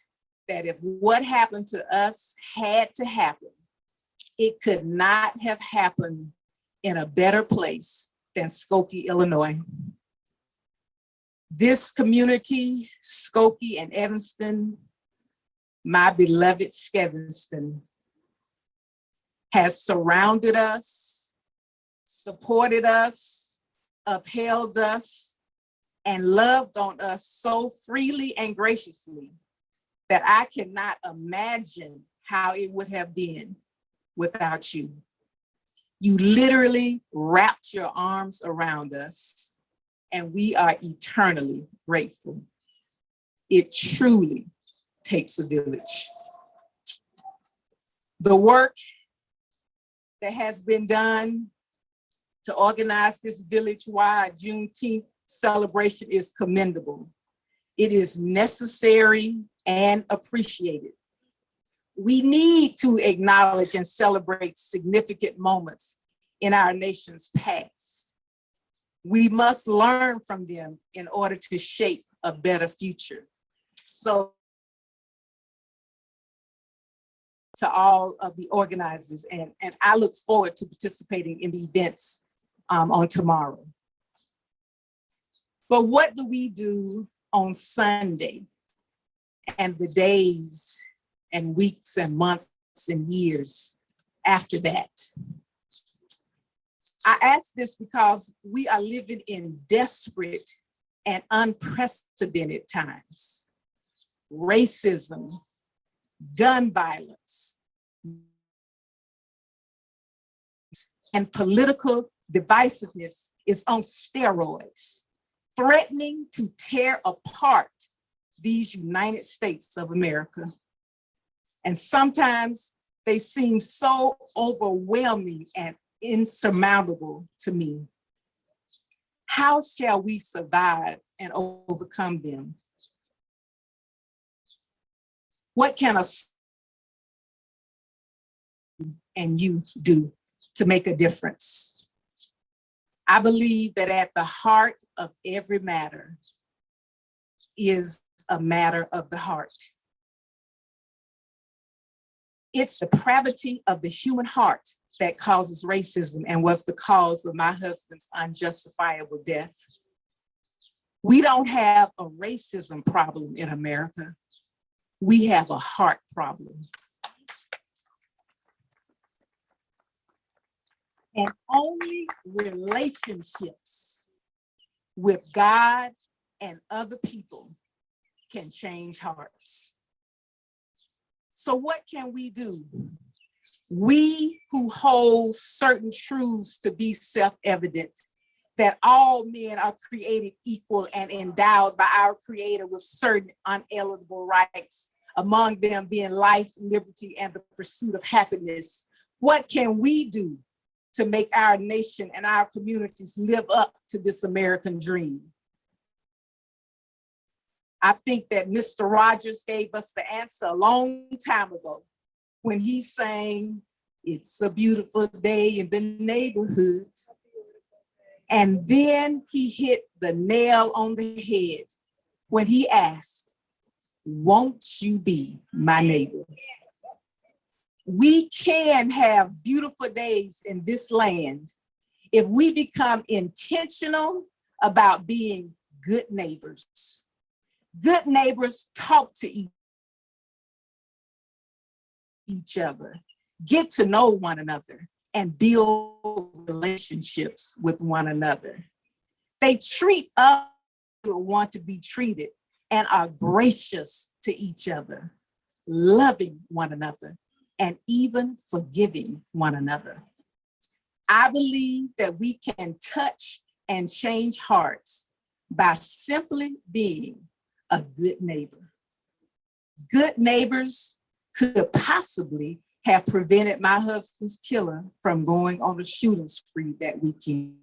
that if what happened to us had to happen, it could not have happened in a better place than Skokie, Illinois. This community, Skokie and Evanston, my beloved Skevinston, has surrounded us, supported us, upheld us, and loved on us so freely and graciously that I cannot imagine how it would have been without you. You literally wrapped your arms around us, and we are eternally grateful. It truly takes a village. The work that has been done to organize this village-wide Juneteenth celebration is commendable. It is necessary and appreciated. We need to acknowledge and celebrate significant moments in our nation's past. We must learn from them in order to shape a better future. So, to all of the organizers, and I look forward to participating in the events on tomorrow. But what do we do on Sunday? and the days and weeks and months and years after that. I ask this because we are living in desperate and unprecedented times. Racism, gun violence, and political divisiveness is on steroids, threatening to tear apart these United States of America. And sometimes they seem so overwhelming and insurmountable to me. How shall we survive and overcome them? What can us and you do to make a difference? I believe that at the heart of every matter is a matter of the heart. It's the depravity of the human heart that causes racism and was the cause of my husband's unjustifiable death. We don't have a racism problem in America. We have a heart problem. And only relationships with God and other people can change hearts. So what can we do? We who hold certain truths to be self-evident, that all men are created equal and endowed by our Creator with certain unalienable rights, among them being life, liberty, and the pursuit of happiness. What can we do to make our nation and our communities live up to this American dream? I think that Mr. Rogers gave us the answer a long time ago when he sang, "It's a beautiful day in the neighborhood." And then he hit the nail on the head when he asked, "Won't you be my neighbor?" We can have beautiful days in this land if we become intentional about being good neighbors. Good neighbors talk to each other, get to know one another, and build relationships with one another. They treat us who want to be treated and are gracious to each other, loving one another, and even forgiving one another. I believe that we can touch and change hearts by simply being a good neighbor. Good neighbors could possibly have prevented my husband's killer from going on a shooting spree that weekend.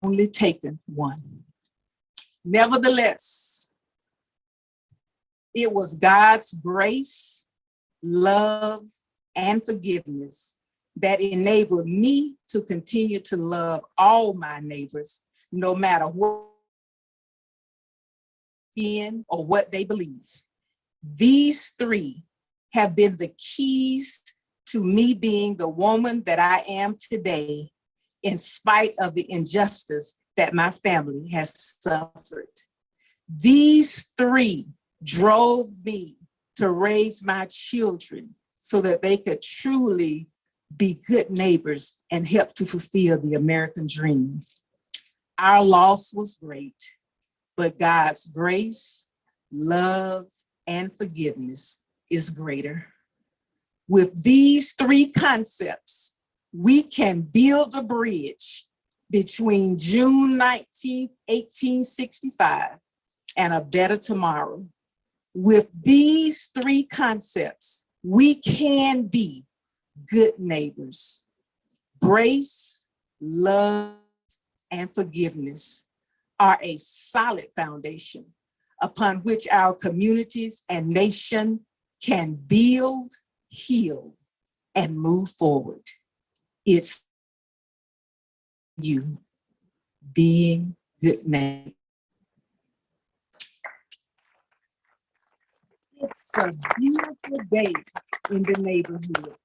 Only taken one. Nevertheless, it was God's grace, love, and forgiveness that enabled me to continue to love all my neighbors, no matter what in or what they believe. These three have been the keys to me being the woman that I am today, in spite of the injustice that my family has suffered. These three drove me to raise my children so that they could truly be good neighbors and help to fulfill the American dream. Our loss was great, but God's grace, love, and forgiveness is greater. With these three concepts, we can build a bridge between June 19th, 1865, and a better tomorrow. With these three concepts, we can be good neighbors. Grace, love, and forgiveness are a solid foundation upon which our communities and nation can build, heal, and move forward. It's you being good neighbor. It's a beautiful day in the neighborhood.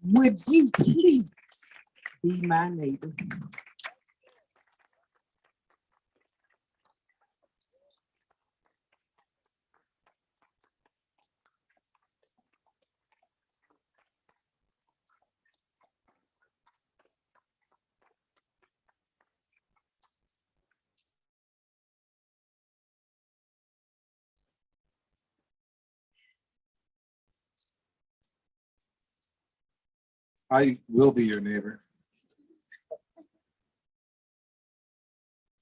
Would you please be my neighbor? I will be your neighbor.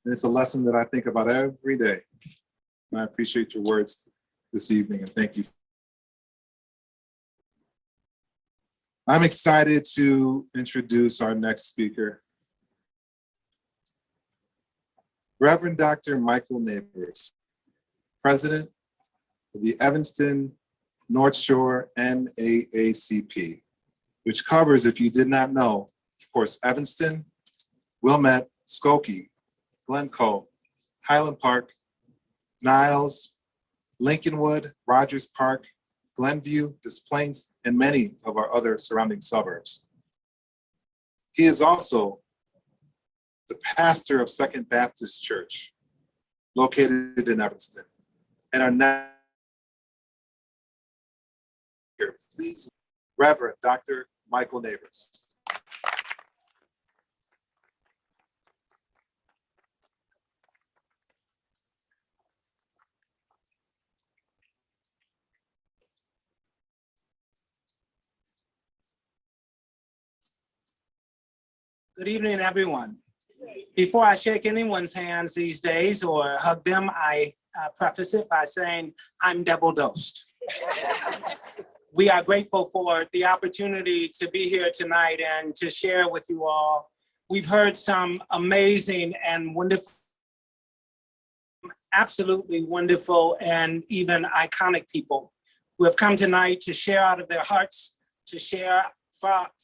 And it's a lesson that I think about every day. And I appreciate your words this evening, and thank you. I'm excited to introduce our next speaker, Reverend Dr. Michael Neighbors, President of the Evanston North Shore NAACP, which covers, if you did not know, of course, Evanston, Wilmette, Skokie, Glencoe, Highland Park, Niles, Lincolnwood, Rogers Park, Glenview, Des Plaines, and many of our other surrounding suburbs. He is also the pastor of Second Baptist Church, located in Evanston. And our next speaker, please, Reverend Dr. Michael Neighbors. Good evening, everyone. Before I shake anyone's hands these days or hug them, I preface it by saying I'm double dosed. We are grateful for the opportunity to be here tonight and to share with you all. We've heard some amazing and wonderful, absolutely wonderful and even iconic people who have come tonight to share out of their hearts, to share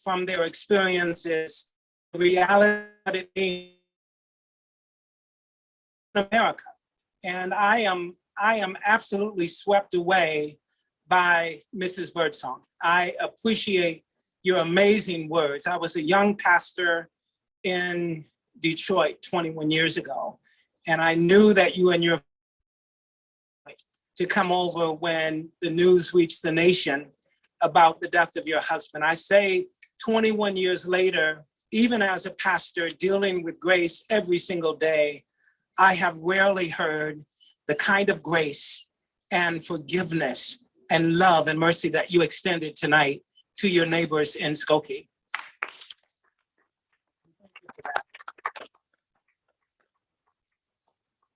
from their experiences the reality in America. And I am absolutely swept away by Mrs. Birdsong. I appreciate your amazing words. I was a young pastor in Detroit 21 years ago, and I knew that you and your to come over when the news reached the nation about the death of your husband. I say 21 years later, even as a pastor dealing with grace every single day, I have rarely heard the kind of grace and forgiveness and love and mercy that you extended tonight to your neighbors in Skokie.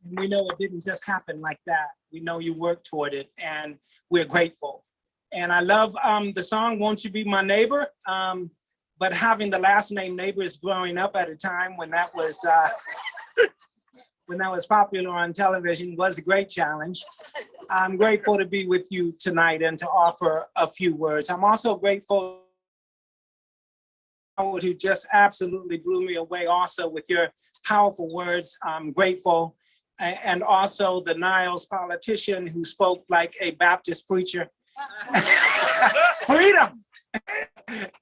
And we know it didn't just happen like that. We know you worked toward it, and we're grateful. And I love the song, Won't You Be My Neighbor? But having the last name Neighbors growing up at a time when that was popular on television was a great challenge. I'm grateful to be with you tonight and to offer a few words. I'm also grateful who just absolutely blew me away also with your powerful words. I'm grateful. And also the Niles politician who spoke like a Baptist preacher. Freedom!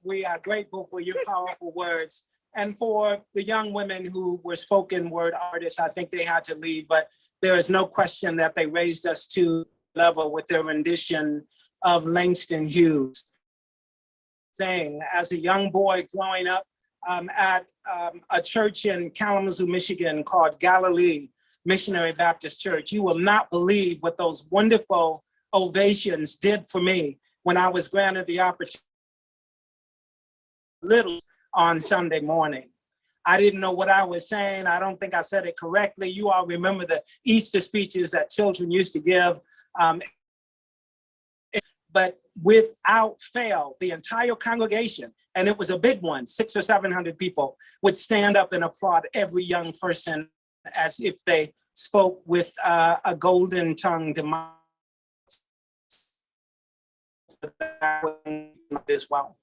We are grateful for your powerful words. And for the young women who were spoken word artists, I think they had to leave, but there is no question that they raised us to level with their rendition of Langston Hughes. Saying, as a young boy growing up at a church in Kalamazoo, Michigan called Galilee Missionary Baptist Church, you will not believe what those wonderful ovations did for me when I was granted the opportunity little on Sunday morning. I didn't know what I was saying. I don't think I said it correctly. You all remember the Easter speeches that children used to give. But without fail, the entire congregation, and it was a big one, 600 or 700 people, would stand up and applaud every young person as if they spoke with a golden tongue as well.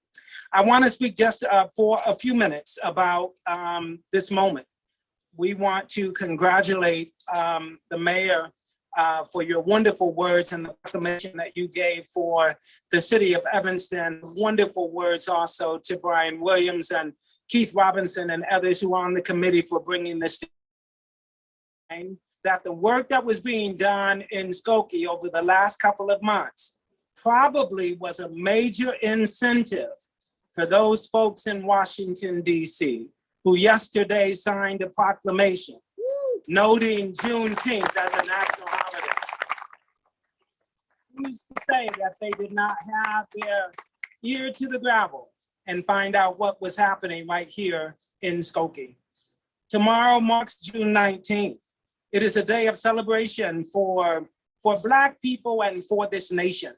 I want to speak just for a few minutes about this moment. We want to congratulate the mayor for your wonderful words and the proclamation that you gave for the city of Evanston. Wonderful words also to Brian Williams and Keith Robinson and others who are on the committee for bringing this to mind. That the work that was being done in Skokie over the last couple of months probably was a major incentive for those folks in Washington, D.C., who yesterday signed a proclamation noting Juneteenth as a national holiday. Who's to say that they did not have their ear to the gravel and find out what was happening right here in Skokie. Tomorrow marks June 19th. It is a day of celebration for Black people and for this nation,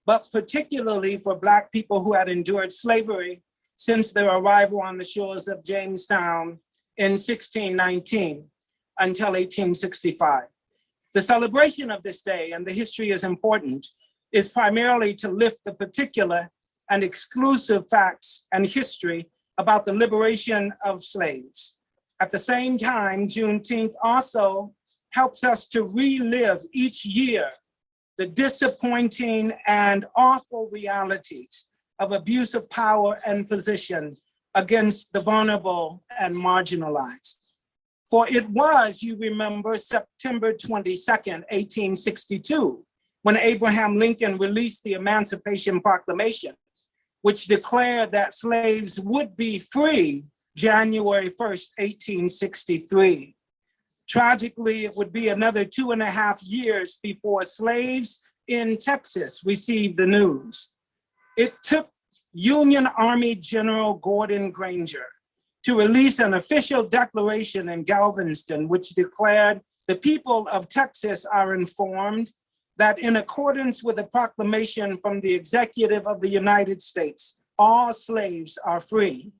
but particularly for Black people who had endured slavery since their arrival on the shores of Jamestown in 1619 until 1865. The celebration of this day, and the history is important, is primarily to lift the particular and exclusive facts and history about the liberation of slaves. At the same time, Juneteenth also helps us to relive each year the disappointing and awful realities of abuse of power and position against the vulnerable and marginalized. For it was, you remember, September 22nd, 1862, when Abraham Lincoln released the Emancipation Proclamation, which declared that slaves would be free January 1st, 1863. Tragically, it would be another 2.5 years before slaves in Texas received the news. It took Union Army General Gordon Granger to release an official declaration in Galveston, which declared the people of Texas are informed that in accordance with a proclamation from the executive of the United States, all slaves are free.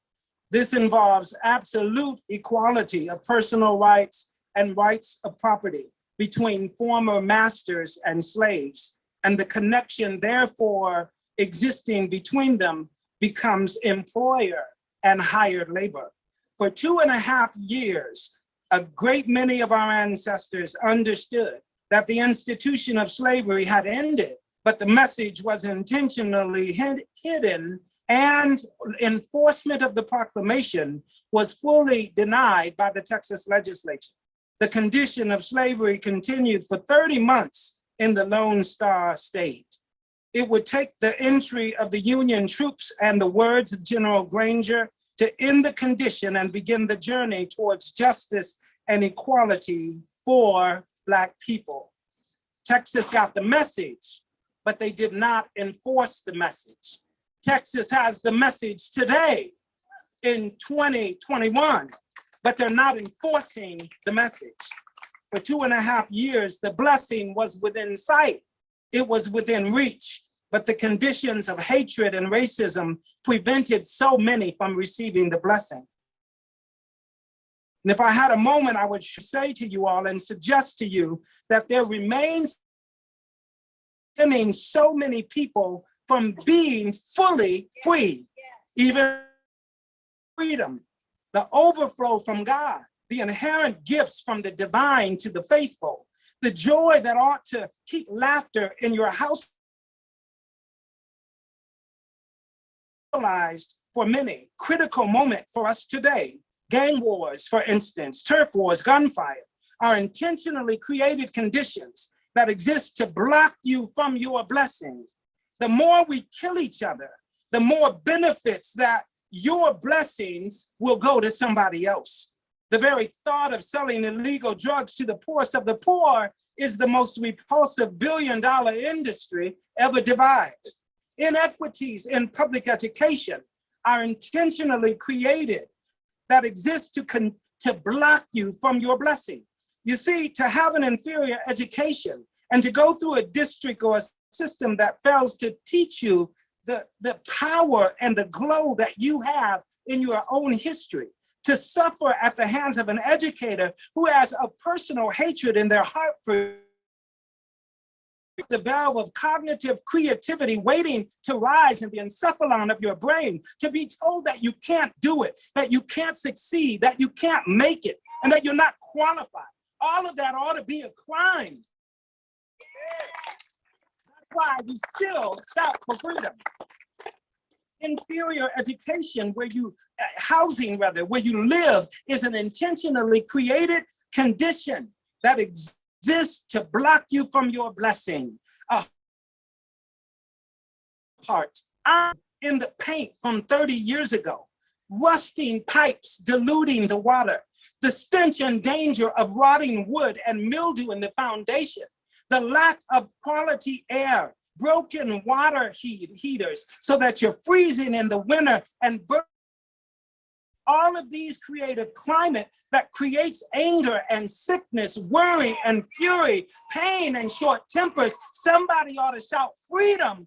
This involves absolute equality of personal rights and rights of property between former masters and slaves, and the connection therefore existing between them becomes employer and hired labor. For 2.5 years, a great many of our ancestors understood that the institution of slavery had ended, but the message was intentionally hidden, and enforcement of the proclamation was fully denied by the Texas legislature. The condition of slavery continued for 30 months in the Lone Star State. It would take the entry of the Union troops and the words of General Granger to end the condition and begin the journey towards justice and equality for Black people. Texas got the message, but they did not enforce the message. Texas has the message today in 2021, but they're not enforcing the message. For 2.5 years, the blessing was within sight. It was within reach, but the conditions of hatred and racism prevented so many from receiving the blessing. And if I had a moment, I would say to you all and suggest to you that there remains so many people from being fully free, even freedom, the overflow from God, the inherent gifts from the divine to the faithful, the joy that ought to keep laughter in your house. For many, critical moment for us today. Gang wars, for instance, turf wars, gunfire, are intentionally created conditions that exist to block you from your blessing. The more we kill each other, the more benefits that your blessings will go to somebody else. The very thought of selling illegal drugs to the poorest of the poor is the most repulsive billion-dollar industry ever devised. Inequities in public education are intentionally created that exist to block you from your blessing. You see, to have an inferior education and to go through a district or a system that fails to teach you the power and the glow that you have in your own history, to suffer at the hands of an educator who has a personal hatred in their heart for the valve of cognitive creativity waiting to rise in the encephalon of your brain, to be told that you can't do it, that you can't succeed, that you can't make it, and that you're not qualified. All of that ought to be a crime. That's why we still shout for freedom. Inferior education, housing rather, where you live is an intentionally created condition that exists to block you from your blessing. I'm in the paint from 30 years ago, rusting pipes diluting the water, the stench and danger of rotting wood and mildew in the foundation, the lack of quality air broken water heaters so that you're freezing in the winter and all of these create a climate that creates anger and sickness, worry and fury, pain and short tempers. Somebody ought to shout freedom.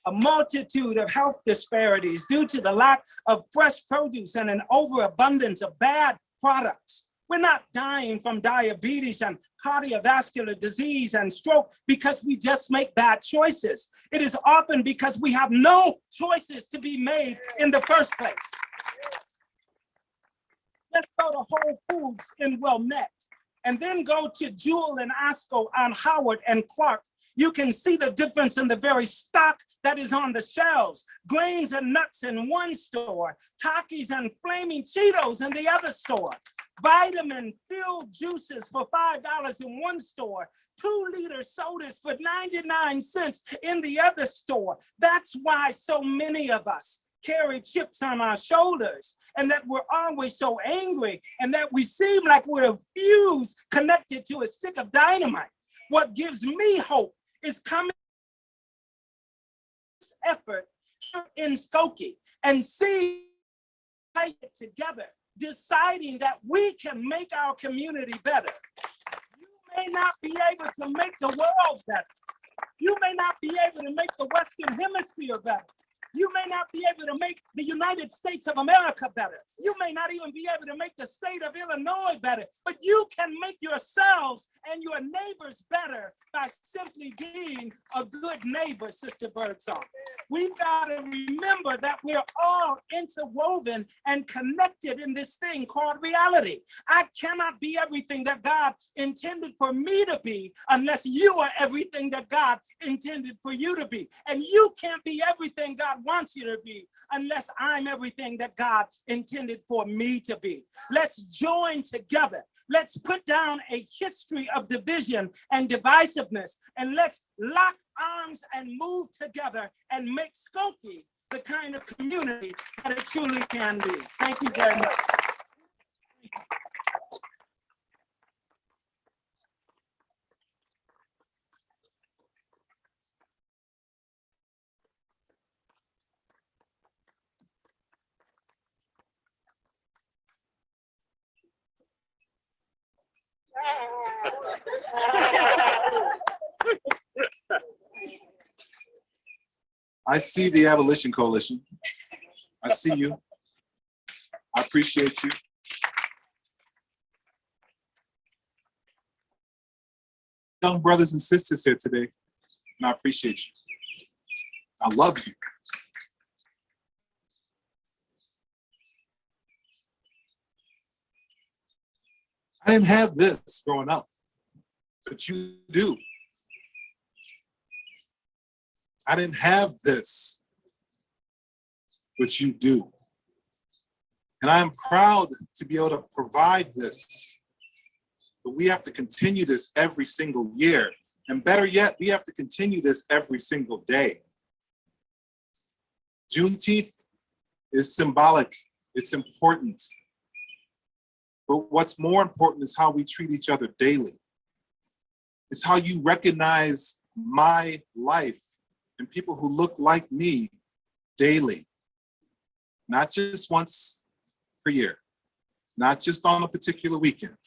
A multitude of health disparities due to the lack of fresh produce and an overabundance of bad products. We're not dying from diabetes and cardiovascular disease and stroke because we just make bad choices. It is often because we have no choices to be made in the first place. Let's go to Whole Foods in Wilmette and then go to Jewel and Asco on Howard and Clark. You can see the difference in the very stock that is on the shelves. Grains and nuts in one store, Takis and Flaming Cheetos in the other store. Vitamin-filled juices for $5 in one store, 2-liter sodas for 99 cents in the other store. That's why so many of us carry chips on our shoulders, and that we're always so angry, and that we seem like we're a fuse connected to a stick of dynamite. What gives me hope is coming effort in Skokie and see it together, deciding that we can make our community better. You may not be able to make the world better. You may not be able to make the Western Hemisphere better. You may not be able to make the United States of America better. You may not even be able to make the state of Illinois better, but you can make yourselves and your neighbors better by simply being a good neighbor, Sister Birdsong. We've got to remember that we're all interwoven and connected in this thing called reality. I cannot be everything that God intended for me to be unless you are everything that God intended for you to be. And you can't be everything God wants you to be unless I'm everything that God intended for me to be. Let's join together. Let's put down a history of division and divisiveness, and let's lock arms and move together and make Skokie the kind of community that it truly can be. Thank you very much. I see the Abolition Coalition. I see you. I appreciate you. Young brothers and sisters here today, and I appreciate you. I love you. I didn't have this growing up, but you do. I didn't have this, but you do. And I am proud to be able to provide this, but we have to continue this every single year. And better yet, we have to continue this every single day. Juneteenth is symbolic, it's important. But what's more important is how we treat each other daily. It's how you recognize my life and people who look like me daily. Not just once per year, not just on a particular weekend,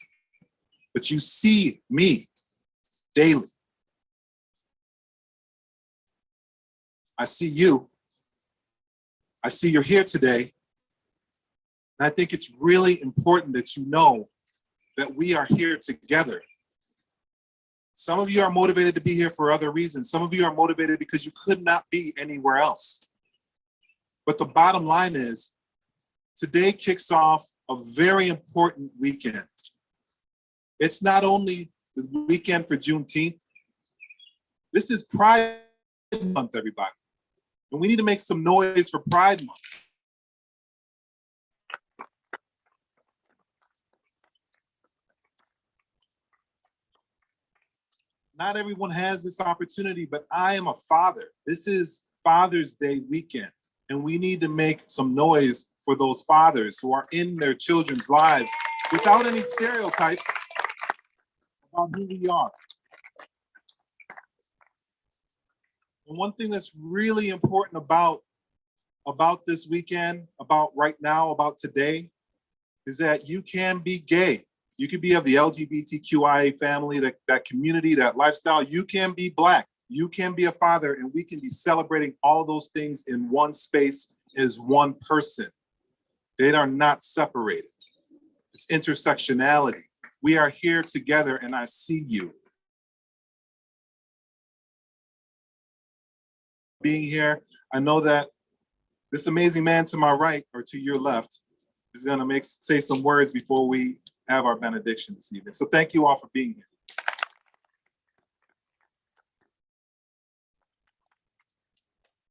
but you see me daily. I see you. I see you're here today. And I think it's really important that you know that we are here together. Some of you are motivated to be here for other reasons. Some of you are motivated because you could not be anywhere else. But the bottom line is, today kicks off a very important weekend. It's not only the weekend for Juneteenth. This is Pride Month, everybody. And we need to make some noise for Pride Month. Not everyone has this opportunity, but I am a father. This is Father's Day weekend, and we need to make some noise for those fathers who are in their children's lives without any stereotypes about who we are. And one thing that's really important about this weekend, about right now, about today, is that you can be gay. You can be of the LGBTQIA family, that community, that lifestyle. You can be Black. You can be a father, and we can be celebrating all those things in one space as one person. They are not separated. It's intersectionality. We are here together, and I see you. Being here, I know that this amazing man to my right or to your left is going to say some words before we have our benediction this evening. So thank you all for being here.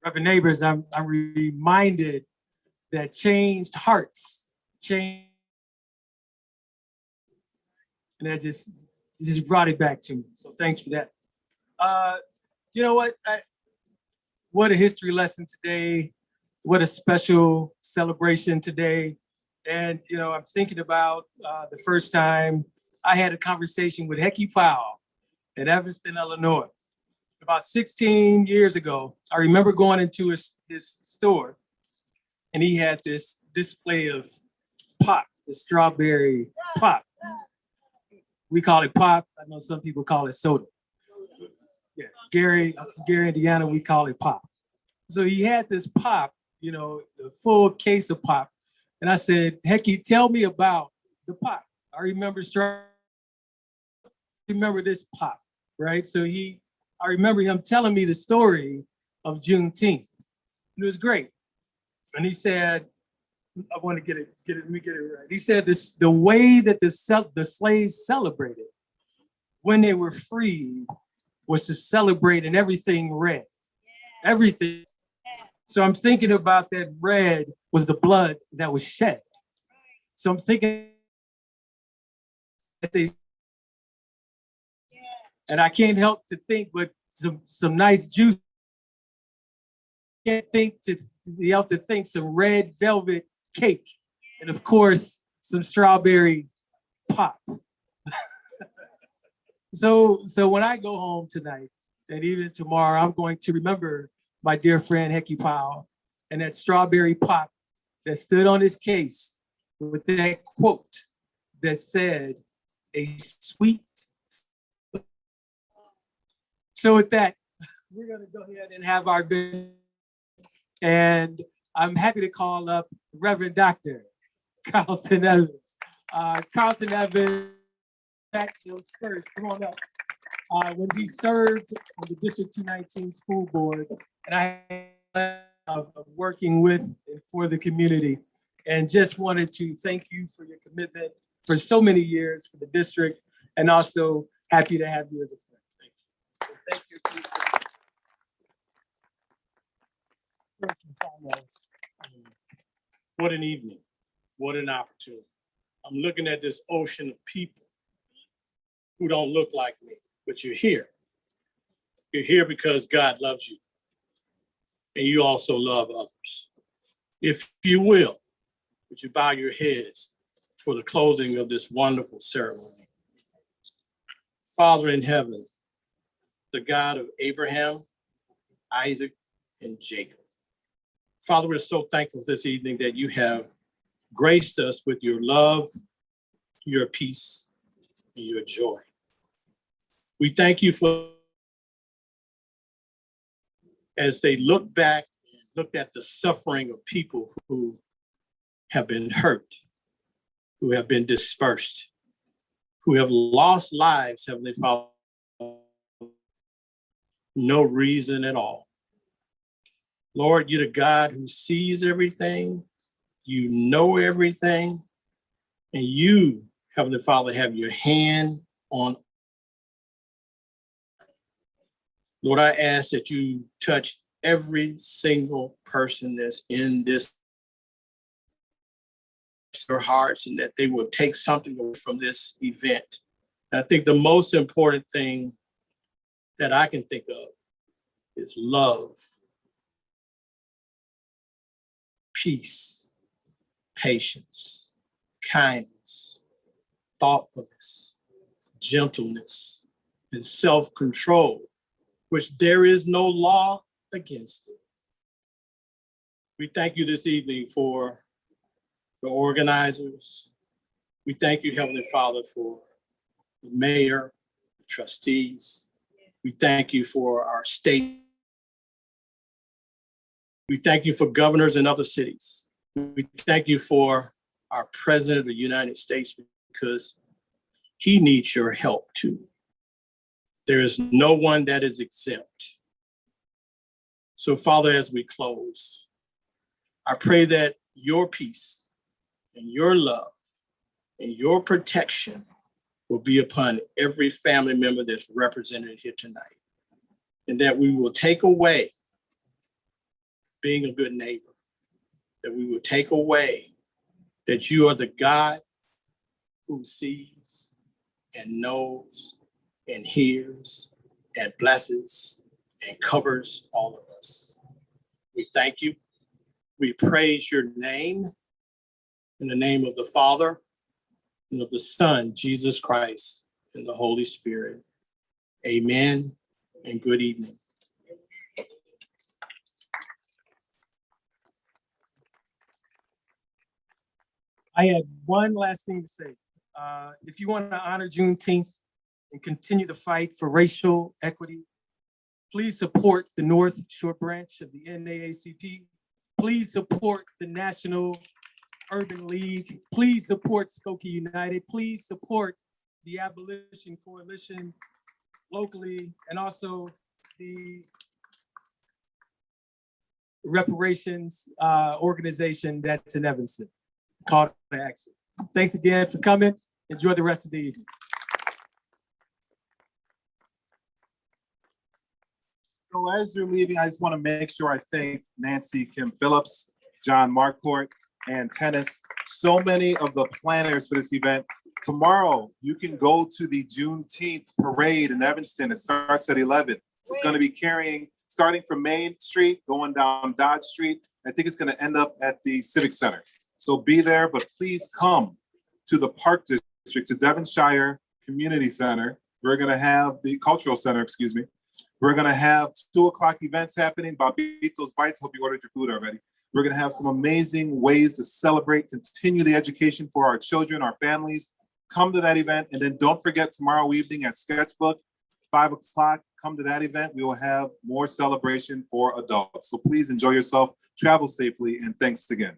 Reverend neighbors, I'm reminded that changed hearts change, and that just brought it back to me. So thanks for that. You know what? What a history lesson today. What a special celebration today. And, you know, I'm thinking about the first time I had a conversation with Hecky Powell in Evanston, Illinois. About 16 years ago, I remember going into his store, and he had this display of pop, the strawberry pop. We call it pop. I know some people call it soda. Yeah, Gary, Indiana, we call it pop. So he had this pop, you know, the full case of pop. And I said, Hecky, tell me about the pop. I remember this pop, right? So I remember him telling me the story of Juneteenth. It was great. And he said, I want to let me get it right. He said the way that the slaves celebrated when they were freed was to celebrate in everything red. Everything. So I'm thinking about that red was the blood that was shed. So I'm thinking that and I can't help to think, but some nice juice. You have to think some red velvet cake, and of course some strawberry pop. So when I go home tonight, and even tomorrow, I'm going to remember my dear friend Hecky Powell and that strawberry pop that stood on his case with that quote that said, "A sweet." So with that, we're going to go ahead and have our bid. And I'm happy to call up Reverend Dr. Carlton Evans. Carlton Evans, back first, come on up. When he served on the District 219 school board, and I of working with and for the community, and just wanted to thank you for your commitment for so many years for the district, and also happy to have you as a friend. Thank you. Thank you. First and foremost, what an evening, what an opportunity. I'm looking at this ocean of people who don't look like me, but you're here. You're here because God loves you, and you also love others. If you will, would you bow your heads for the closing of this wonderful ceremony? Father in heaven, the God of Abraham, Isaac, and Jacob. Father, we're so thankful this evening that you have graced us with your love, your peace, and your joy. We thank you for, as they look back and looked at the suffering of people who have been hurt, who have been dispersed, who have lost lives, Heavenly Father, no reason at all. Lord, you're the God who sees everything, you know everything, and you, Heavenly Father, have your hand on. Lord, I ask that you touch every single person that's in this, their hearts, and that they will take something away from this event. And I think the most important thing that I can think of is love, peace, patience, kindness, thoughtfulness, gentleness, and self-control, which there is no law against it. We thank you this evening for the organizers. We thank you, Heavenly Father, for the mayor, the trustees. We thank you for our state. We thank you for governors in other cities. We thank you for our President of the United States, because he needs your help too. There is no one that is exempt. So Father, as we close, I pray that your peace and your love and your protection will be upon every family member that's represented here tonight. And that we will take away being a good neighbor, that we will take away that you are the God who sees and knows and hears and blesses and covers all of us. We thank you. We praise your name in the name of the Father and of the Son, Jesus Christ, and the Holy Spirit. Amen and good evening. I had one last thing to say. If you want to honor Juneteenth and continue the fight for racial equity, please support the North Shore branch of the NAACP. Please support the National Urban League. Please support Skokie United. Please support the Abolition Coalition locally, and also the reparations organization that's in Evanston. Call to action. Thanks again for coming. Enjoy the rest of the evening. So as you're leaving, I just want to make sure I thank Nancy Kim Phillips, John Marcourt, and Tennis, so many of the planners for this event. Tomorrow, you can go to the Juneteenth parade in Evanston. It starts at 11. It's going to be carrying, starting from Main Street, going down Dodge Street. I think it's going to end up at the Civic Center. So be there, but please come to the Park District, to Devonshire Community Center. We're going to have the Cultural Center, excuse me. We're going to have 2 o'clock events happening. Babito's Bites. Hope you ordered your food already. We're going to have some amazing ways to celebrate, continue the education for our children, our families. Come to that event. And then don't forget, tomorrow evening at Sketchbook, 5 o'clock, come to that event. We will have more celebration for adults. So please enjoy yourself, travel safely, and thanks again.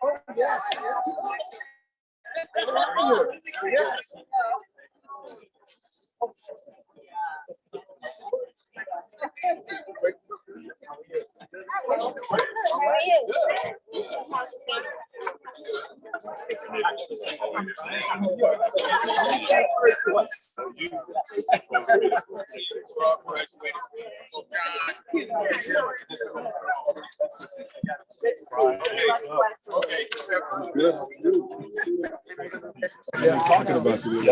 Oh, yes, yes. Yes. Talking about you.